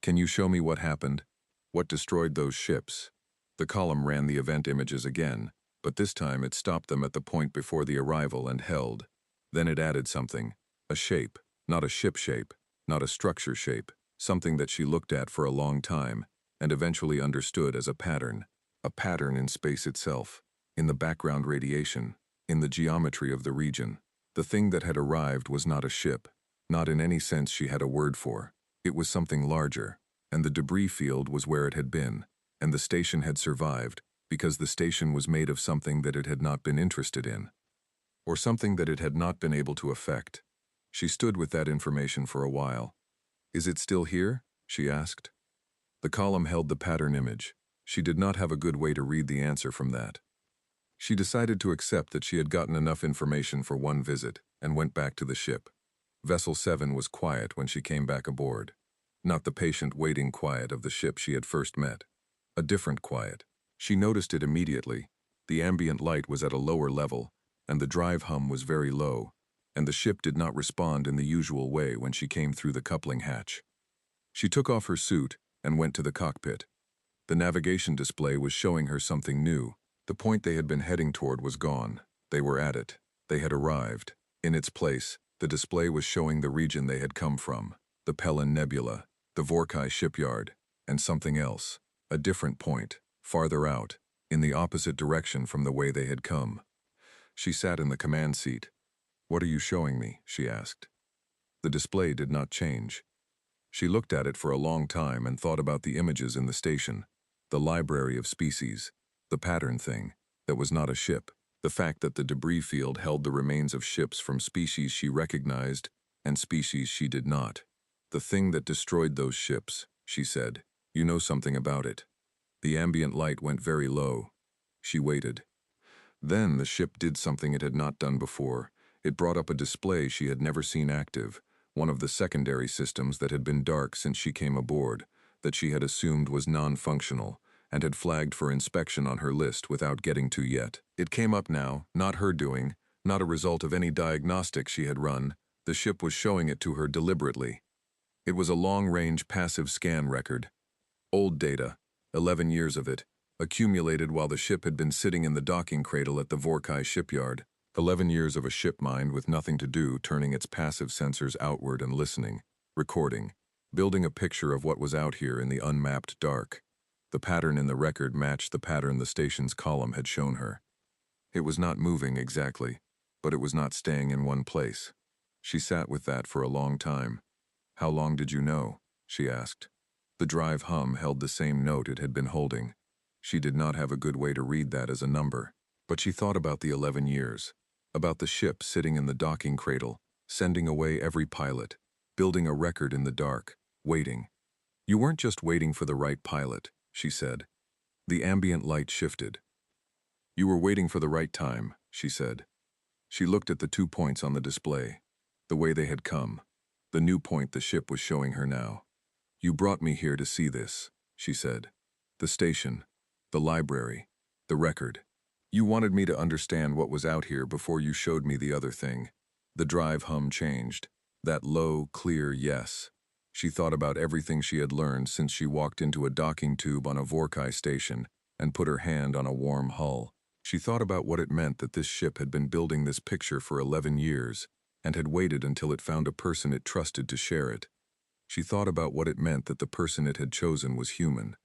"Can you show me what happened? What destroyed those ships?" The column ran the event images again, but this time it stopped them at the point before the arrival and held. Then it added something, a shape, not a ship shape, not a structure shape, something that she looked at for a long time and eventually understood as a pattern in space itself, in the background radiation, in the geometry of the region. The thing that had arrived was not a ship, not in any sense she had a word for. It was something larger, and the debris field was where it had been, and the station had survived because the station was made of something that it had not been interested in, or something that it had not been able to affect. She stood with that information for a while. "Is it still here?" she asked. The column held the pattern image. She did not have a good way to read the answer from that. She decided to accept that she had gotten enough information for one visit and went back to the ship. Vessel 7 was quiet when she came back aboard. Not the patient waiting quiet of the ship she had first met. A different quiet. She noticed it immediately. The ambient light was at a lower level, and the drive hum was very low, and the ship did not respond in the usual way when she came through the coupling hatch. She took off her suit and went to the cockpit. The navigation display was showing her something new. The point they had been heading toward was gone. They were at it. They had arrived. In its place, the display was showing the region they had come from, the Pelin Nebula, the Vorkai shipyard, and something else, a different point, farther out, in the opposite direction from the way they had come. She sat in the command seat. "What are you showing me?" she asked. The display did not change. She looked at it for a long time and thought about the images in the station, the library of species, the pattern thing. that was not a ship. The fact that the debris field held the remains of ships from species she recognized and species she did not. The thing that destroyed those ships, she said. You know something about it. The ambient light went very low. She waited. Then the ship did something it had not done before. It brought up a display she had never seen active, one of the secondary systems that had been dark since she came aboard, that she had assumed was non-functional, and had flagged for inspection on her list without getting to yet. It came up now, not her doing, not a result of any diagnostics she had run. The ship was showing it to her deliberately. It was a long-range passive scan record. Old data, 11 years of it, accumulated while the ship had been sitting in the docking cradle at the Vorkai shipyard. 11 years of a ship mind with nothing to do, turning its passive sensors outward and listening, recording, building a picture of what was out here in the unmapped dark. The pattern in the record matched the pattern the station's column had shown her. It was not moving exactly, but it was not staying in one place. She sat with that for a long time. How long did you know? She asked. The drive hum held the same note it had been holding. She did not have a good way to read that as a number, but she thought about the 11 years, about the ship sitting in the docking cradle, sending away every pilot, building a record in the dark, waiting. You weren't just waiting for the right pilot, she said. The ambient light shifted. You were waiting for the right time, she said. She looked at the 2 points on the display, the way they had come, the new point the ship was showing her now. You brought me here to see this, she said. The station, the library, the record. You wanted me to understand what was out here before you showed me the other thing. The drive hum changed. That low, clear yes. She thought about everything she had learned since she walked into a docking tube on a Vorkai station and put her hand on a warm hull. She thought about what it meant that this ship had been building this picture for 11 years and had waited until it found a person it trusted to share it. She thought about what it meant that the person it had chosen was human.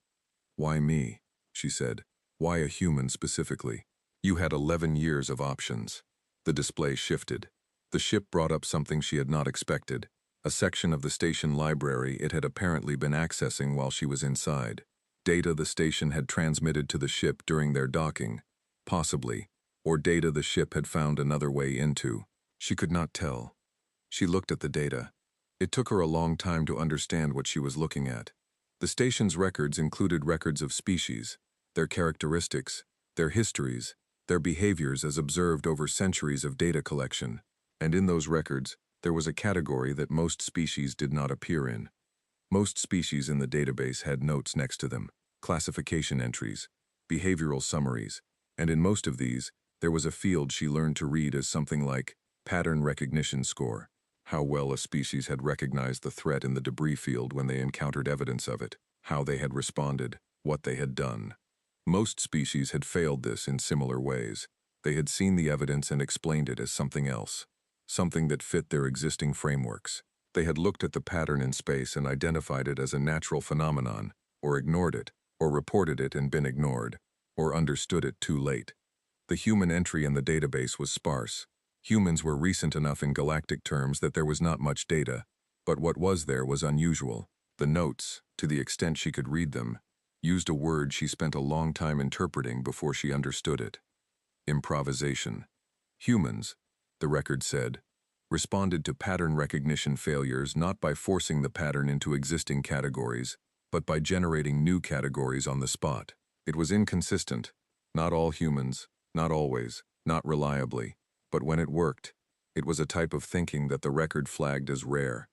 Why me? She said. Why a human specifically? You had 11 years of options. The display shifted. The ship brought up something she had not expected, a section of the station library it had apparently been accessing while she was inside. Data the station had transmitted to the ship during their docking, possibly, or data the ship had found another way into. She could not tell. She looked at the data. It took her a long time to understand what she was looking at. The station's records included records of species, their characteristics, their histories, their behaviors as observed over centuries of data collection, and in those records, there was a category that most species did not appear in. Most species in the database had notes next to them, classification entries, behavioral summaries, and in most of these, there was a field she learned to read as something like pattern recognition score, how well a species had recognized the threat in the debris field when they encountered evidence of it, how they had responded, what they had done. Most species had failed this in similar ways. They had seen the evidence and explained it as something else, something that fit their existing frameworks. They had looked at the pattern in space and identified it as a natural phenomenon, or ignored it, or reported it and been ignored, or understood it too late. The human entry in the database was sparse. Humans were recent enough in galactic terms that there was not much data, but what was there was unusual. The notes, to the extent she could read them, used a word she spent a long time interpreting before she understood it. Improvisation. Humans, the record said, responded to pattern recognition failures not by forcing the pattern into existing categories, but by generating new categories on the spot. It was inconsistent. Not all humans, not always, not reliably, but when it worked, it was a type of thinking that the record flagged as rare,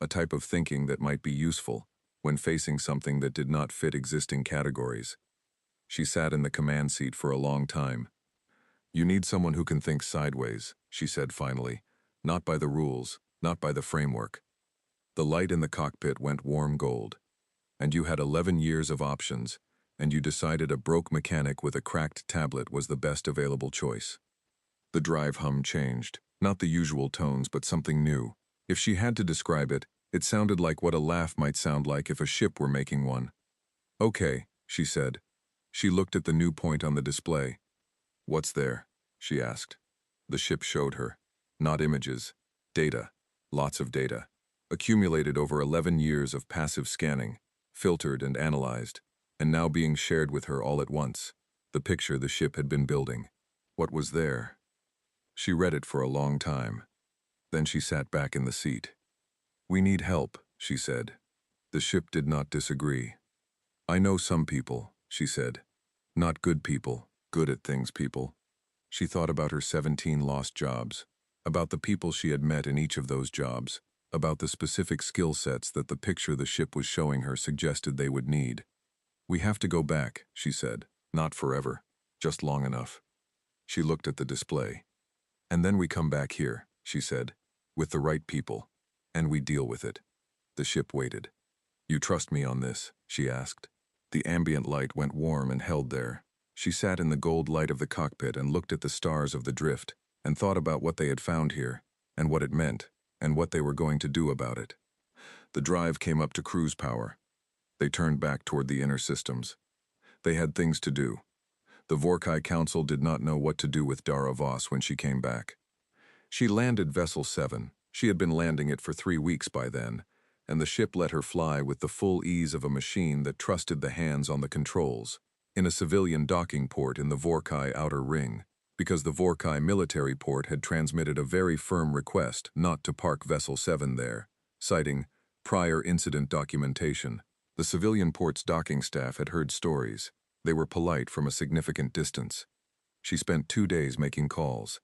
a type of thinking that might be useful when facing something that did not fit existing categories. She sat in the command seat for a long time. You need someone who can think sideways, she said finally, not by the rules, not by the framework. The light in the cockpit went warm gold. And you had 11 years of options, and you decided a broke mechanic with a cracked tablet was the best available choice. The drive hum changed, not the usual tones but something new. If she had to describe it, it sounded like what a laugh might sound like if a ship were making one. Okay, she said. She looked at the new point on the display. What's there? She asked. The ship showed her. Not images. Data. Lots of data. Accumulated over 11 years of passive scanning, filtered and analyzed, and now being shared with her all at once. the picture the ship had been building. What was there? She read it for a long time. Then she sat back in the seat. "We need help," she said. The ship did not disagree. "I know some people," she said. "Not good people, good at things people." She thought about her 17 lost jobs, about the people she had met in each of those jobs, about the specific skill sets that the picture the ship was showing her suggested they would need. "We have to go back," she said. "Not forever, just long enough." She looked at the display. "And then we come back here," she said, "with the right people, and we deal with it." The ship waited. "You trust me on this?" she asked. The ambient light went warm and held there. She sat in the gold light of the cockpit and looked at the stars of the drift, and thought about what they had found here, and what it meant, and what they were going to do about it. The drive came up to cruise power. They turned back toward the inner systems. They had things to do. The Vorkai Council did not know what to do with Dara Voss when she came back. She landed Vessel 7. She had been landing it for 3 weeks by then, and the ship let her fly with the full ease of a machine that trusted the hands on the controls, in a civilian docking port in the Vorkai Outer Ring, because the Vorkai military port had transmitted a very firm request not to park Vessel 7 there, citing prior incident documentation. The civilian port's docking staff had heard stories. They were polite from a significant distance. She spent 2 days making calls.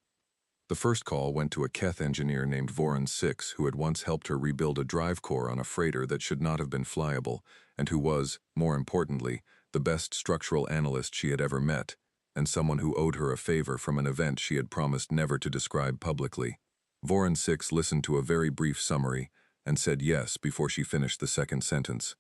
The first call went to a Keth engineer named Voron 6, who had once helped her rebuild a drive core on a freighter that should not have been flyable, and who was, more importantly, the best structural analyst she had ever met, and someone who owed her a favor from an event she had promised never to describe publicly. Voron 6 listened to a very brief summary and said yes before she finished the second sentence.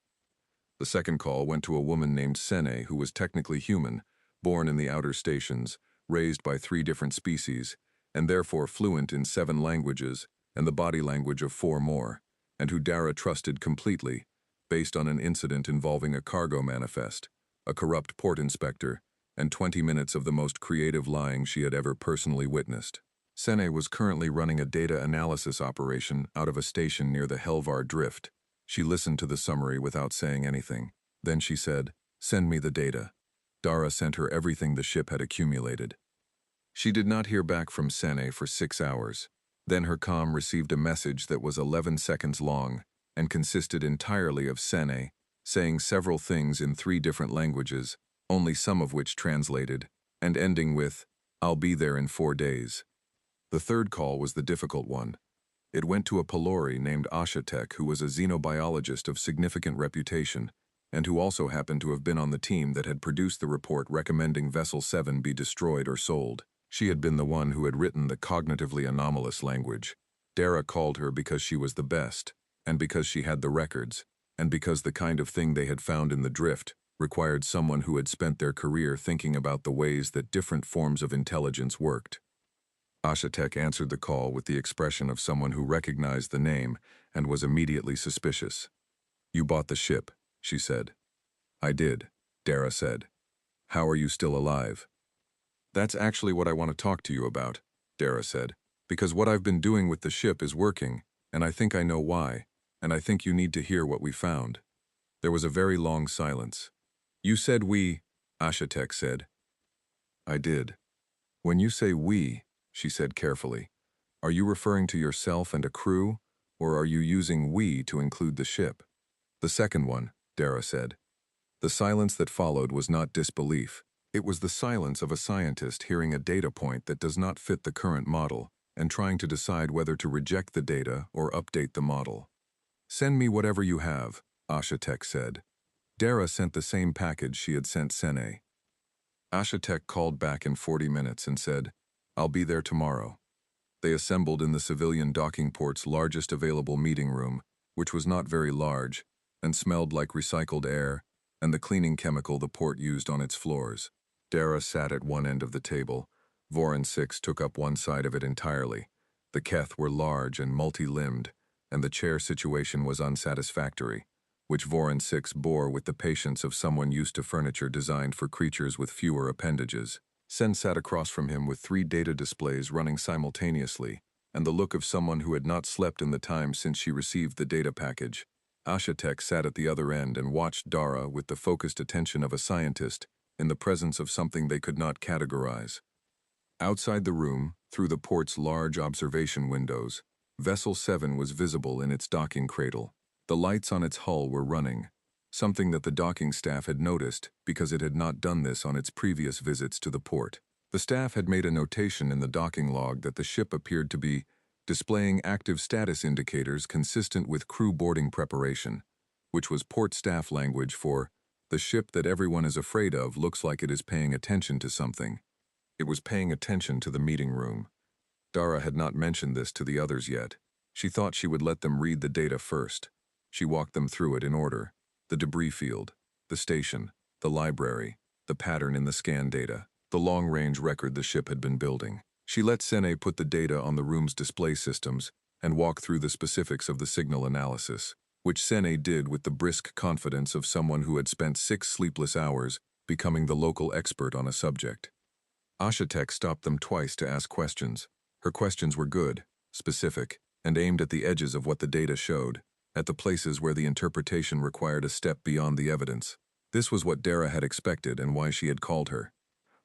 The second call went to a woman named Sene, who was technically human, born in the outer stations, raised by 3 different species, and therefore fluent in 7 languages and the body language of 4 more, and who Dara trusted completely, based on an incident involving a cargo manifest, a corrupt port inspector, and 20 minutes of the most creative lying she had ever personally witnessed. Sene was currently running a data analysis operation out of a station near the Helvar Drift. She listened to the summary without saying anything. Then she said, "Send me the data." Dara sent her everything the ship had accumulated. She did not hear back from Sene for 6 hours. Then her comm received a message that was 11 seconds long and consisted entirely of Sene saying several things in 3 different languages, only some of which translated, and ending with, "I'll be there in 4 days." The third call was the difficult one. It went to a Pelori named Ashatek, who was a xenobiologist of significant reputation, and who also happened to have been on the team that had produced the report recommending Vessel 7 be destroyed or sold. She had been the one who had written the cognitively anomalous language. Dara called her because she was the best, and because she had the records, and because the kind of thing they had found in the drift required someone who had spent their career thinking about the ways that different forms of intelligence worked. Ashatek answered the call with the expression of someone who recognized the name and was immediately suspicious. "You bought the ship," she said. "I did," Dara said. "How are you still alive?" "That's actually what I want to talk to you about," Dara said, "because what I've been doing with the ship is working, and I think I know why, and I think you need to hear what we found." There was a very long silence. "You said we," Ashatek said. "I did." "When you say we," she said carefully, "are you referring to yourself and a crew, or are you using we to include the ship?" "The second one," Dara said. The silence that followed was not disbelief. It was the silence of a scientist hearing a data point that does not fit the current model and trying to decide whether to reject the data or update the model. "Send me whatever you have," Ashatek said. Dara sent the same package she had sent Sene. Ashatek called back in 40 minutes and said, "I'll be there tomorrow." They assembled in the civilian docking port's largest available meeting room, which was not very large, and smelled like recycled air and the cleaning chemical the port used on its floors. Dara sat at one end of the table. Voron 6 took up one side of it entirely. The Keth were large and multi-limbed, and the chair situation was unsatisfactory, which Voron 6 bore with the patience of someone used to furniture designed for creatures with fewer appendages. Sen sat across from him with 3 data displays running simultaneously, and the look of someone who had not slept in the time since she received the data package. Ashatek sat at the other end and watched Dara with the focused attention of a scientist, in the presence of something they could not categorize. Outside the room, through the port's large observation windows, Vessel 7 was visible in its docking cradle. The lights on its hull were running, something that the docking staff had noticed because it had not done this on its previous visits to the port. The staff had made a notation in the docking log that the ship appeared to be displaying active status indicators consistent with crew boarding preparation, which was port staff language for the ship that everyone is afraid of looks like it is paying attention to something. It was paying attention to the meeting room. Dara had not mentioned this to the others yet. She thought she would let them read the data first. She walked them through it in order: the debris field, the station, the library, the pattern in the scan data, the long-range record the ship had been building. She let Sene put the data on the room's display systems and walk through the specifics of the signal analysis, which Sene did with the brisk confidence of someone who had spent 6 sleepless hours becoming the local expert on a subject. Ashatek stopped them twice to ask questions. Her questions were good, specific, and aimed at the edges of what the data showed, at the places where the interpretation required a step beyond the evidence. This was what Dara had expected and why she had called her.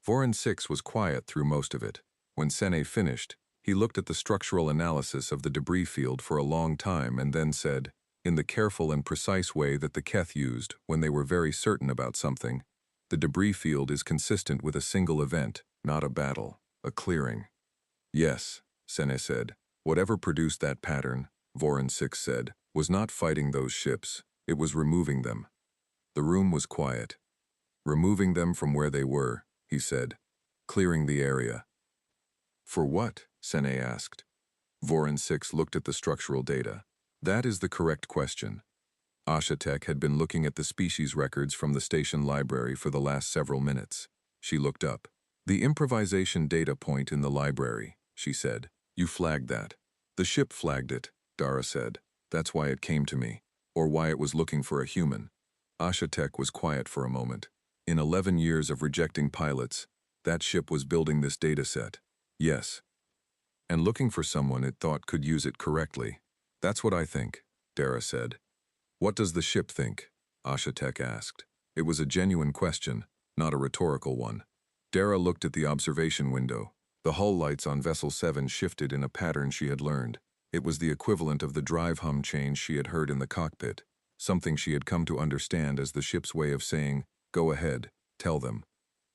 Voron 6 was quiet through most of it. When Sene finished, he looked at the structural analysis of the debris field for a long time and then said, in the careful and precise way that the Keth used when they were very certain about something, the debris field is consistent with a single event, not a battle, a clearing. Yes, Sene said. Whatever produced that pattern, Voron 6 said, was not fighting those ships, it was removing them. The room was quiet. Removing them from where they were, he said. Clearing the area. For what? Sene asked. Voron 6 looked at the structural data. That is the correct question. Ashatek had been looking at the species records from the station library for the last several minutes. She looked up. The improvisation data point in the library, she said. You flagged that. The ship flagged it, Dara said. That's why it came to me. Or why it was looking for a human. Ashatek was quiet for a moment. In 11 years of rejecting pilots, that ship was building this data set. Yes. And looking for someone it thought could use it correctly. That's what I think, Dara said. What does the ship think? Ashatek asked. It was a genuine question, not a rhetorical one. Dara looked at the observation window. The hull lights on Vessel 7 shifted in a pattern she had learned. It was the equivalent of the drive hum change she had heard in the cockpit, something she had come to understand as the ship's way of saying, go ahead, tell them.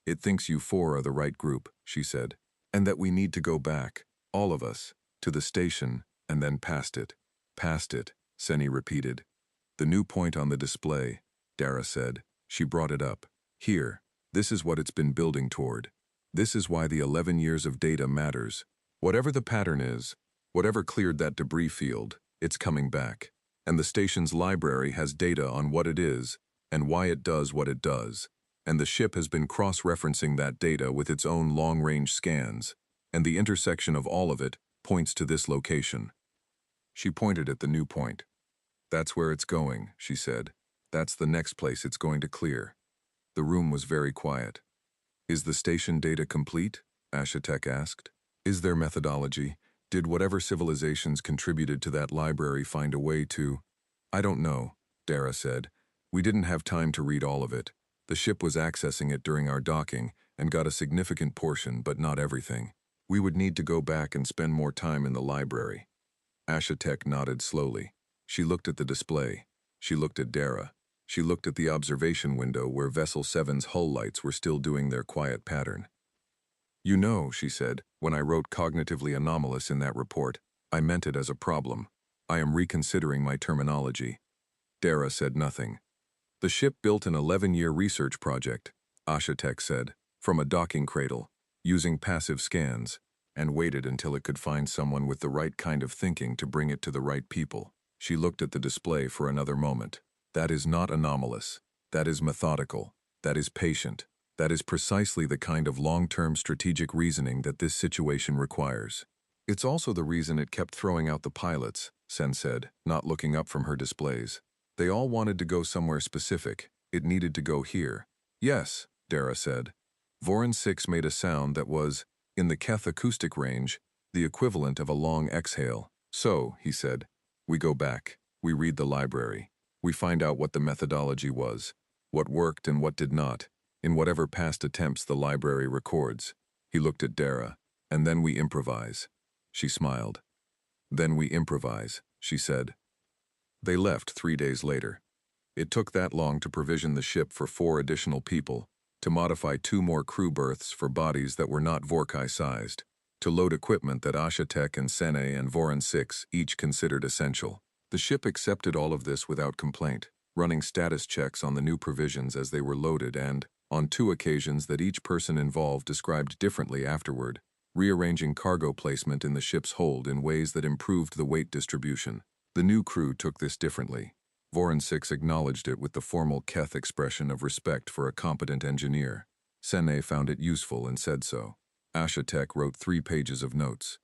It thinks you 4 are the right group, she said, and that we need to go back, all of us, to the station, and then past it. Past it, Sene repeated. The new point on the display, Dara said. She brought it up. Here, this is what it's been building toward. This is why the 11 years of data matters. Whatever the pattern is, whatever cleared that debris field, it's coming back. And the station's library has data on what it is and why it does what it does. And the ship has been cross-referencing that data with its own long-range scans, and the intersection of all of it points to this location. She pointed at the new point. That's where it's going, she said. That's the next place it's going to clear. The room was very quiet. Is the station data complete? Ashatek asked. Is there methodology? Did whatever civilizations contributed to that library find a way to? I don't know, Dara said. We didn't have time to read all of it. The ship was accessing it during our docking and got a significant portion, but not everything. We would need to go back and spend more time in the library. Ashatek nodded slowly. She looked at the display. She looked at Dara. She looked at the observation window where Vessel 7's hull lights were still doing their quiet pattern. You know, she said, when I wrote cognitively anomalous in that report, I meant it as a problem. I am reconsidering my terminology. Dara said nothing. The ship built an 11-year research project, Ashatek said, from a docking cradle, using passive scans, and waited until it could find someone with the right kind of thinking to bring it to the right people. She looked at the display for another moment. That is not anomalous. That is methodical. That is patient. That is precisely the kind of long-term strategic reasoning that this situation requires. It's also the reason it kept throwing out the pilots, Sen said, not looking up from her displays. They all wanted to go somewhere specific. It needed to go here. Yes, Dara said. Voron 6 made a sound that was, in the Keth acoustic range, the equivalent of a long exhale. So, he said, we go back. We read the library. We find out what the methodology was, what worked and what did not. in whatever past attempts the library records. He looked at Dara. And then we improvise. She smiled. Then we improvise, she said. They left 3 days later. It took that long to provision the ship for 4 additional people, to modify 2 more crew berths for bodies that were not Vorkai-sized, to load equipment that Ashatek and Sene and Voron 6 each considered essential. The ship accepted all of this without complaint, running status checks on the new provisions as they were loaded and, on 2 occasions that each person involved described differently afterward, rearranging cargo placement in the ship's hold in ways that improved the weight distribution. The new crew took this differently. Voron 6 acknowledged it with the formal Keth expression of respect for a competent engineer. Sene found it useful and said so. Ashatek wrote 3 pages of notes.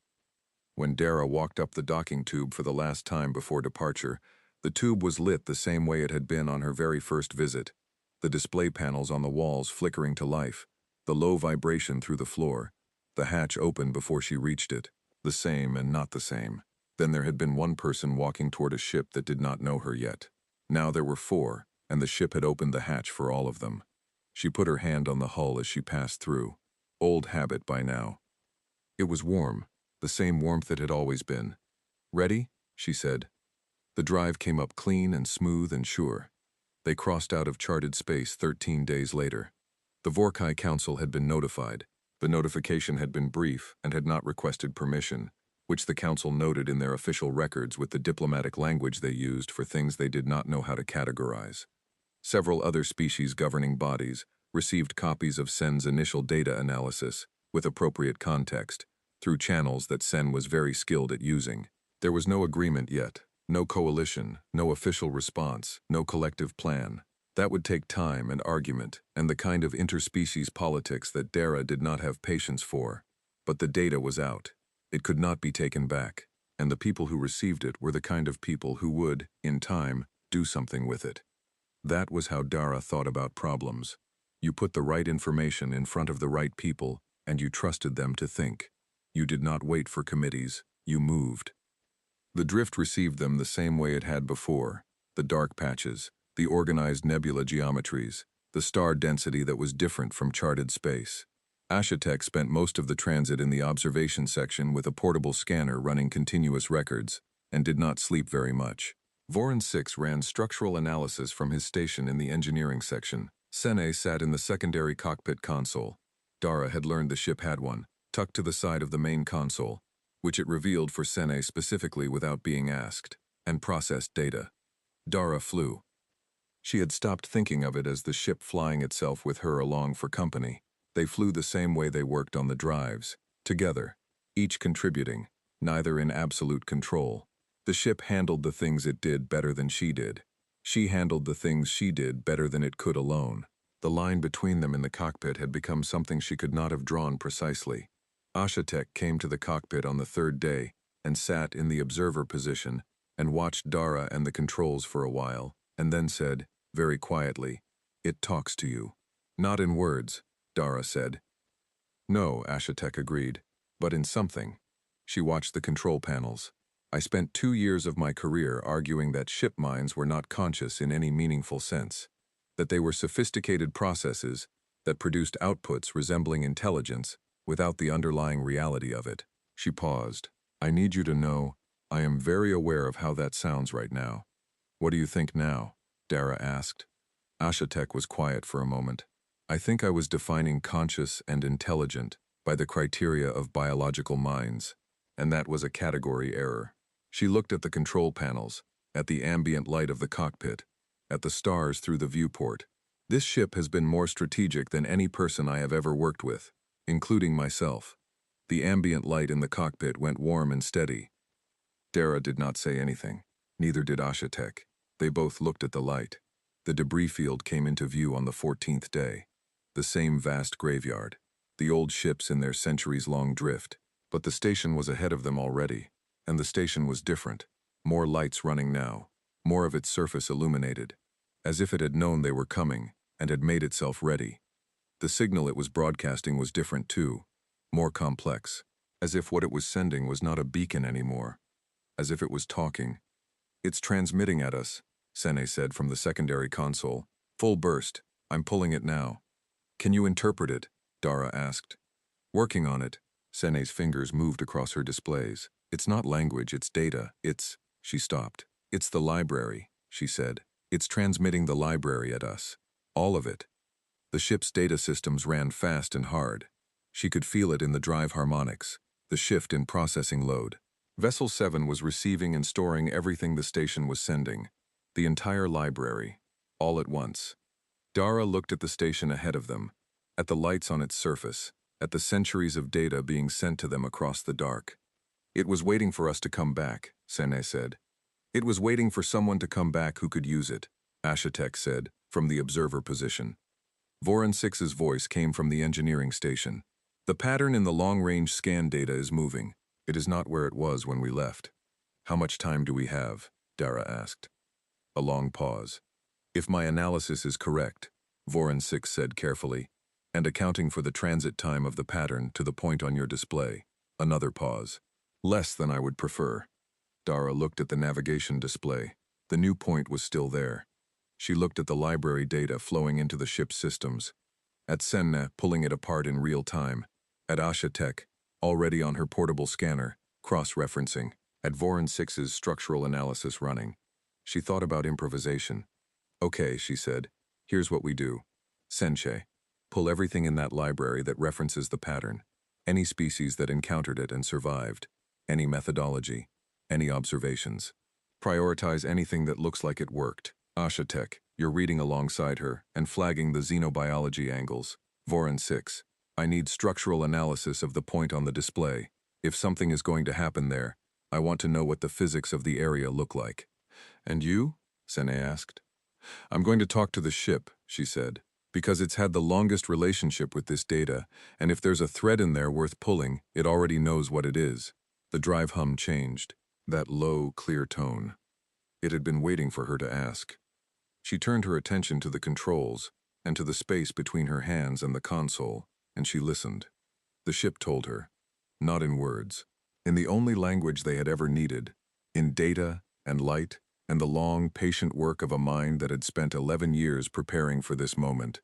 When Dara walked up the docking tube for the last time before departure, the tube was lit the same way it had been on her very first visit. The display panels on the walls flickering to life, the low vibration through the floor. The hatch opened before she reached it, the same and not the same. Then there had been one person walking toward a ship that did not know her yet. Now there were 4, and the ship had opened the hatch for all of them. She put her hand on the hull as she passed through. Old habit by now. It was warm, the same warmth it had always been. "Ready?" she said. The drive came up clean and smooth and sure. They crossed out of charted space 13 days later. The Vorkai Council had been notified. The notification had been brief and had not requested permission, which the Council noted in their official records with the diplomatic language they used for things they did not know how to categorize. Several other species governing bodies received copies of Sen's initial data analysis, with appropriate context, through channels that Sen was very skilled at using. There was no agreement yet, no coalition, no official response, no collective plan. That would take time and argument, and the kind of interspecies politics that Dara did not have patience for. But the data was out. It could not be taken back, and the people who received it were the kind of people who would, in time, do something with it. That was how Dara thought about problems. You put the right information in front of the right people, and you trusted them to think. You did not wait for committees, you moved. The drift received them the same way it had before, the dark patches, the organized nebula geometries, the star density that was different from charted space. Ashatek spent most of the transit in the observation section with a portable scanner running continuous records, and did not sleep very much. Voron 6 ran structural analysis from his station in the engineering section. Sene sat in the secondary cockpit console. Dara had learned the ship had one, tucked to the side of the main console, which it revealed for Sene specifically without being asked, and processed data. Dara flew. She had stopped thinking of it as the ship flying itself with her along for company. They flew the same way they worked on the drives, together, each contributing, neither in absolute control. The ship handled the things it did better than she did. She handled the things she did better than it could alone. The line between them in the cockpit had become something she could not have drawn precisely. Ashatek came to the cockpit on the 3rd day and sat in the observer position and watched Dara and the controls for a while, and then said, very quietly, "It talks to you." "Not in words," Dara said. "No," Ashatek agreed, "but in something." She watched the control panels. "I spent 2 years of my career arguing that ship minds were not conscious in any meaningful sense, that they were sophisticated processes that produced outputs resembling intelligence without the underlying reality of it." She paused. "I need you to know, I am very aware of how that sounds right now." "What do you think now?" Dara asked. Ashatek was quiet for a moment. "I think I was defining conscious and intelligent by the criteria of biological minds, and that was a category error." She looked at the control panels, at the ambient light of the cockpit, at the stars through the viewport. "This ship has been more strategic than any person I have ever worked with, including myself." The ambient light in the cockpit went warm and steady. Dara did not say anything. Neither did Ashatek. They both looked at the light. The debris field came into view on the 14th day. The same vast graveyard. The old ships in their centuries-long drift. But the station was ahead of them already. And the station was different. More lights running now. More of its surface illuminated. As if it had known they were coming, and had made itself ready. The signal it was broadcasting was different too. More complex. As if what it was sending was not a beacon anymore. As if it was talking. "It's transmitting at us," Sene said from the secondary console. "Full burst. I'm pulling it now." Can you interpret it? Dara asked. Working on it. Sene's fingers moved across her displays. It's not language, it's data. She stopped. It's the library, she said. It's transmitting the library at us. All of it. The ship's data systems ran fast and hard. She could feel it in the drive harmonics, the shift in processing load. Vessel 7 was receiving and storing everything the station was sending. The entire library. All at once. Dara looked at the station ahead of them, at the lights on its surface, at the centuries of data being sent to them across the dark. It was waiting for us to come back, Sene said. It was waiting for someone to come back who could use it, Ashatek said, from the observer position. Voron 6's voice came from the engineering station. The pattern in the long-range scan data is moving. It is not where it was when we left. How much time do we have? Dara asked. A long pause. If my analysis is correct, Voron 6 said carefully, and accounting for the transit time of the pattern to the point on your display. Another pause. Less than I would prefer. Dara looked at the navigation display. The new point was still there. She looked at the library data flowing into the ship's systems. At Senne, pulling it apart in real time. At Ashatek, already on her portable scanner, cross-referencing. At Voron 6's structural analysis running. She thought about improvisation. Okay, she said. Here's what we do. Senche. Pull everything in that library that references the pattern. Any species that encountered it and survived. Any methodology. Any observations. Prioritize anything that looks like it worked. Ashatek, you're reading alongside her and flagging the xenobiology angles. Voron 6. I need structural analysis of the point on the display. If something is going to happen there, I want to know what the physics of the area look like. And you? Sene asked. I'm going to talk to the ship, she said, because it's had the longest relationship with this data, and if there's a thread in there worth pulling, it already knows what it is. The drive hum changed. That low, clear tone. It had been waiting for her to ask. She turned her attention to the controls and to the space between her hands and the console, and she listened. The ship told her, not in words, in the only language they had ever needed, in data and light and the long, patient work of a mind that had spent 11 years preparing for this moment,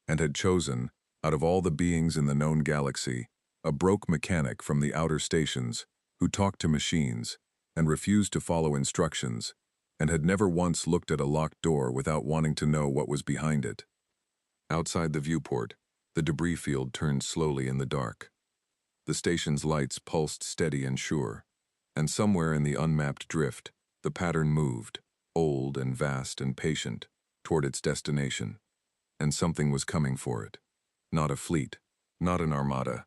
and had chosen, out of all the beings in the known galaxy, a broke mechanic from the outer stations who talked to machines and refused to follow instructions, and had never once looked at a locked door without wanting to know what was behind it. Outside the viewport, the debris field turned slowly in the dark. The station's lights pulsed steady and sure, and somewhere in the unmapped drift, the pattern moved, old and vast and patient, toward its destination. And something was coming for it. Not a fleet, not an armada.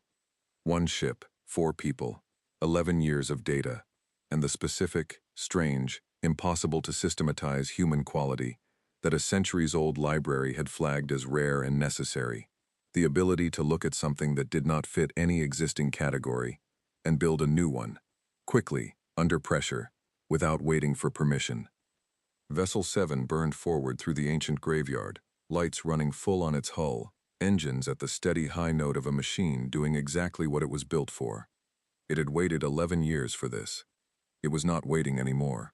One ship, 4 people, 11 years of data, and the specific, strange, impossible to systematize human quality that a centuries-old library had flagged as rare and necessary. The ability to look at something that did not fit any existing category and build a new one, quickly, under pressure, without waiting for permission. Vessel 7 burned forward through the ancient graveyard, lights running full on its hull, engines at the steady high note of a machine doing exactly what it was built for. It had waited 11 years for this. It was not waiting anymore.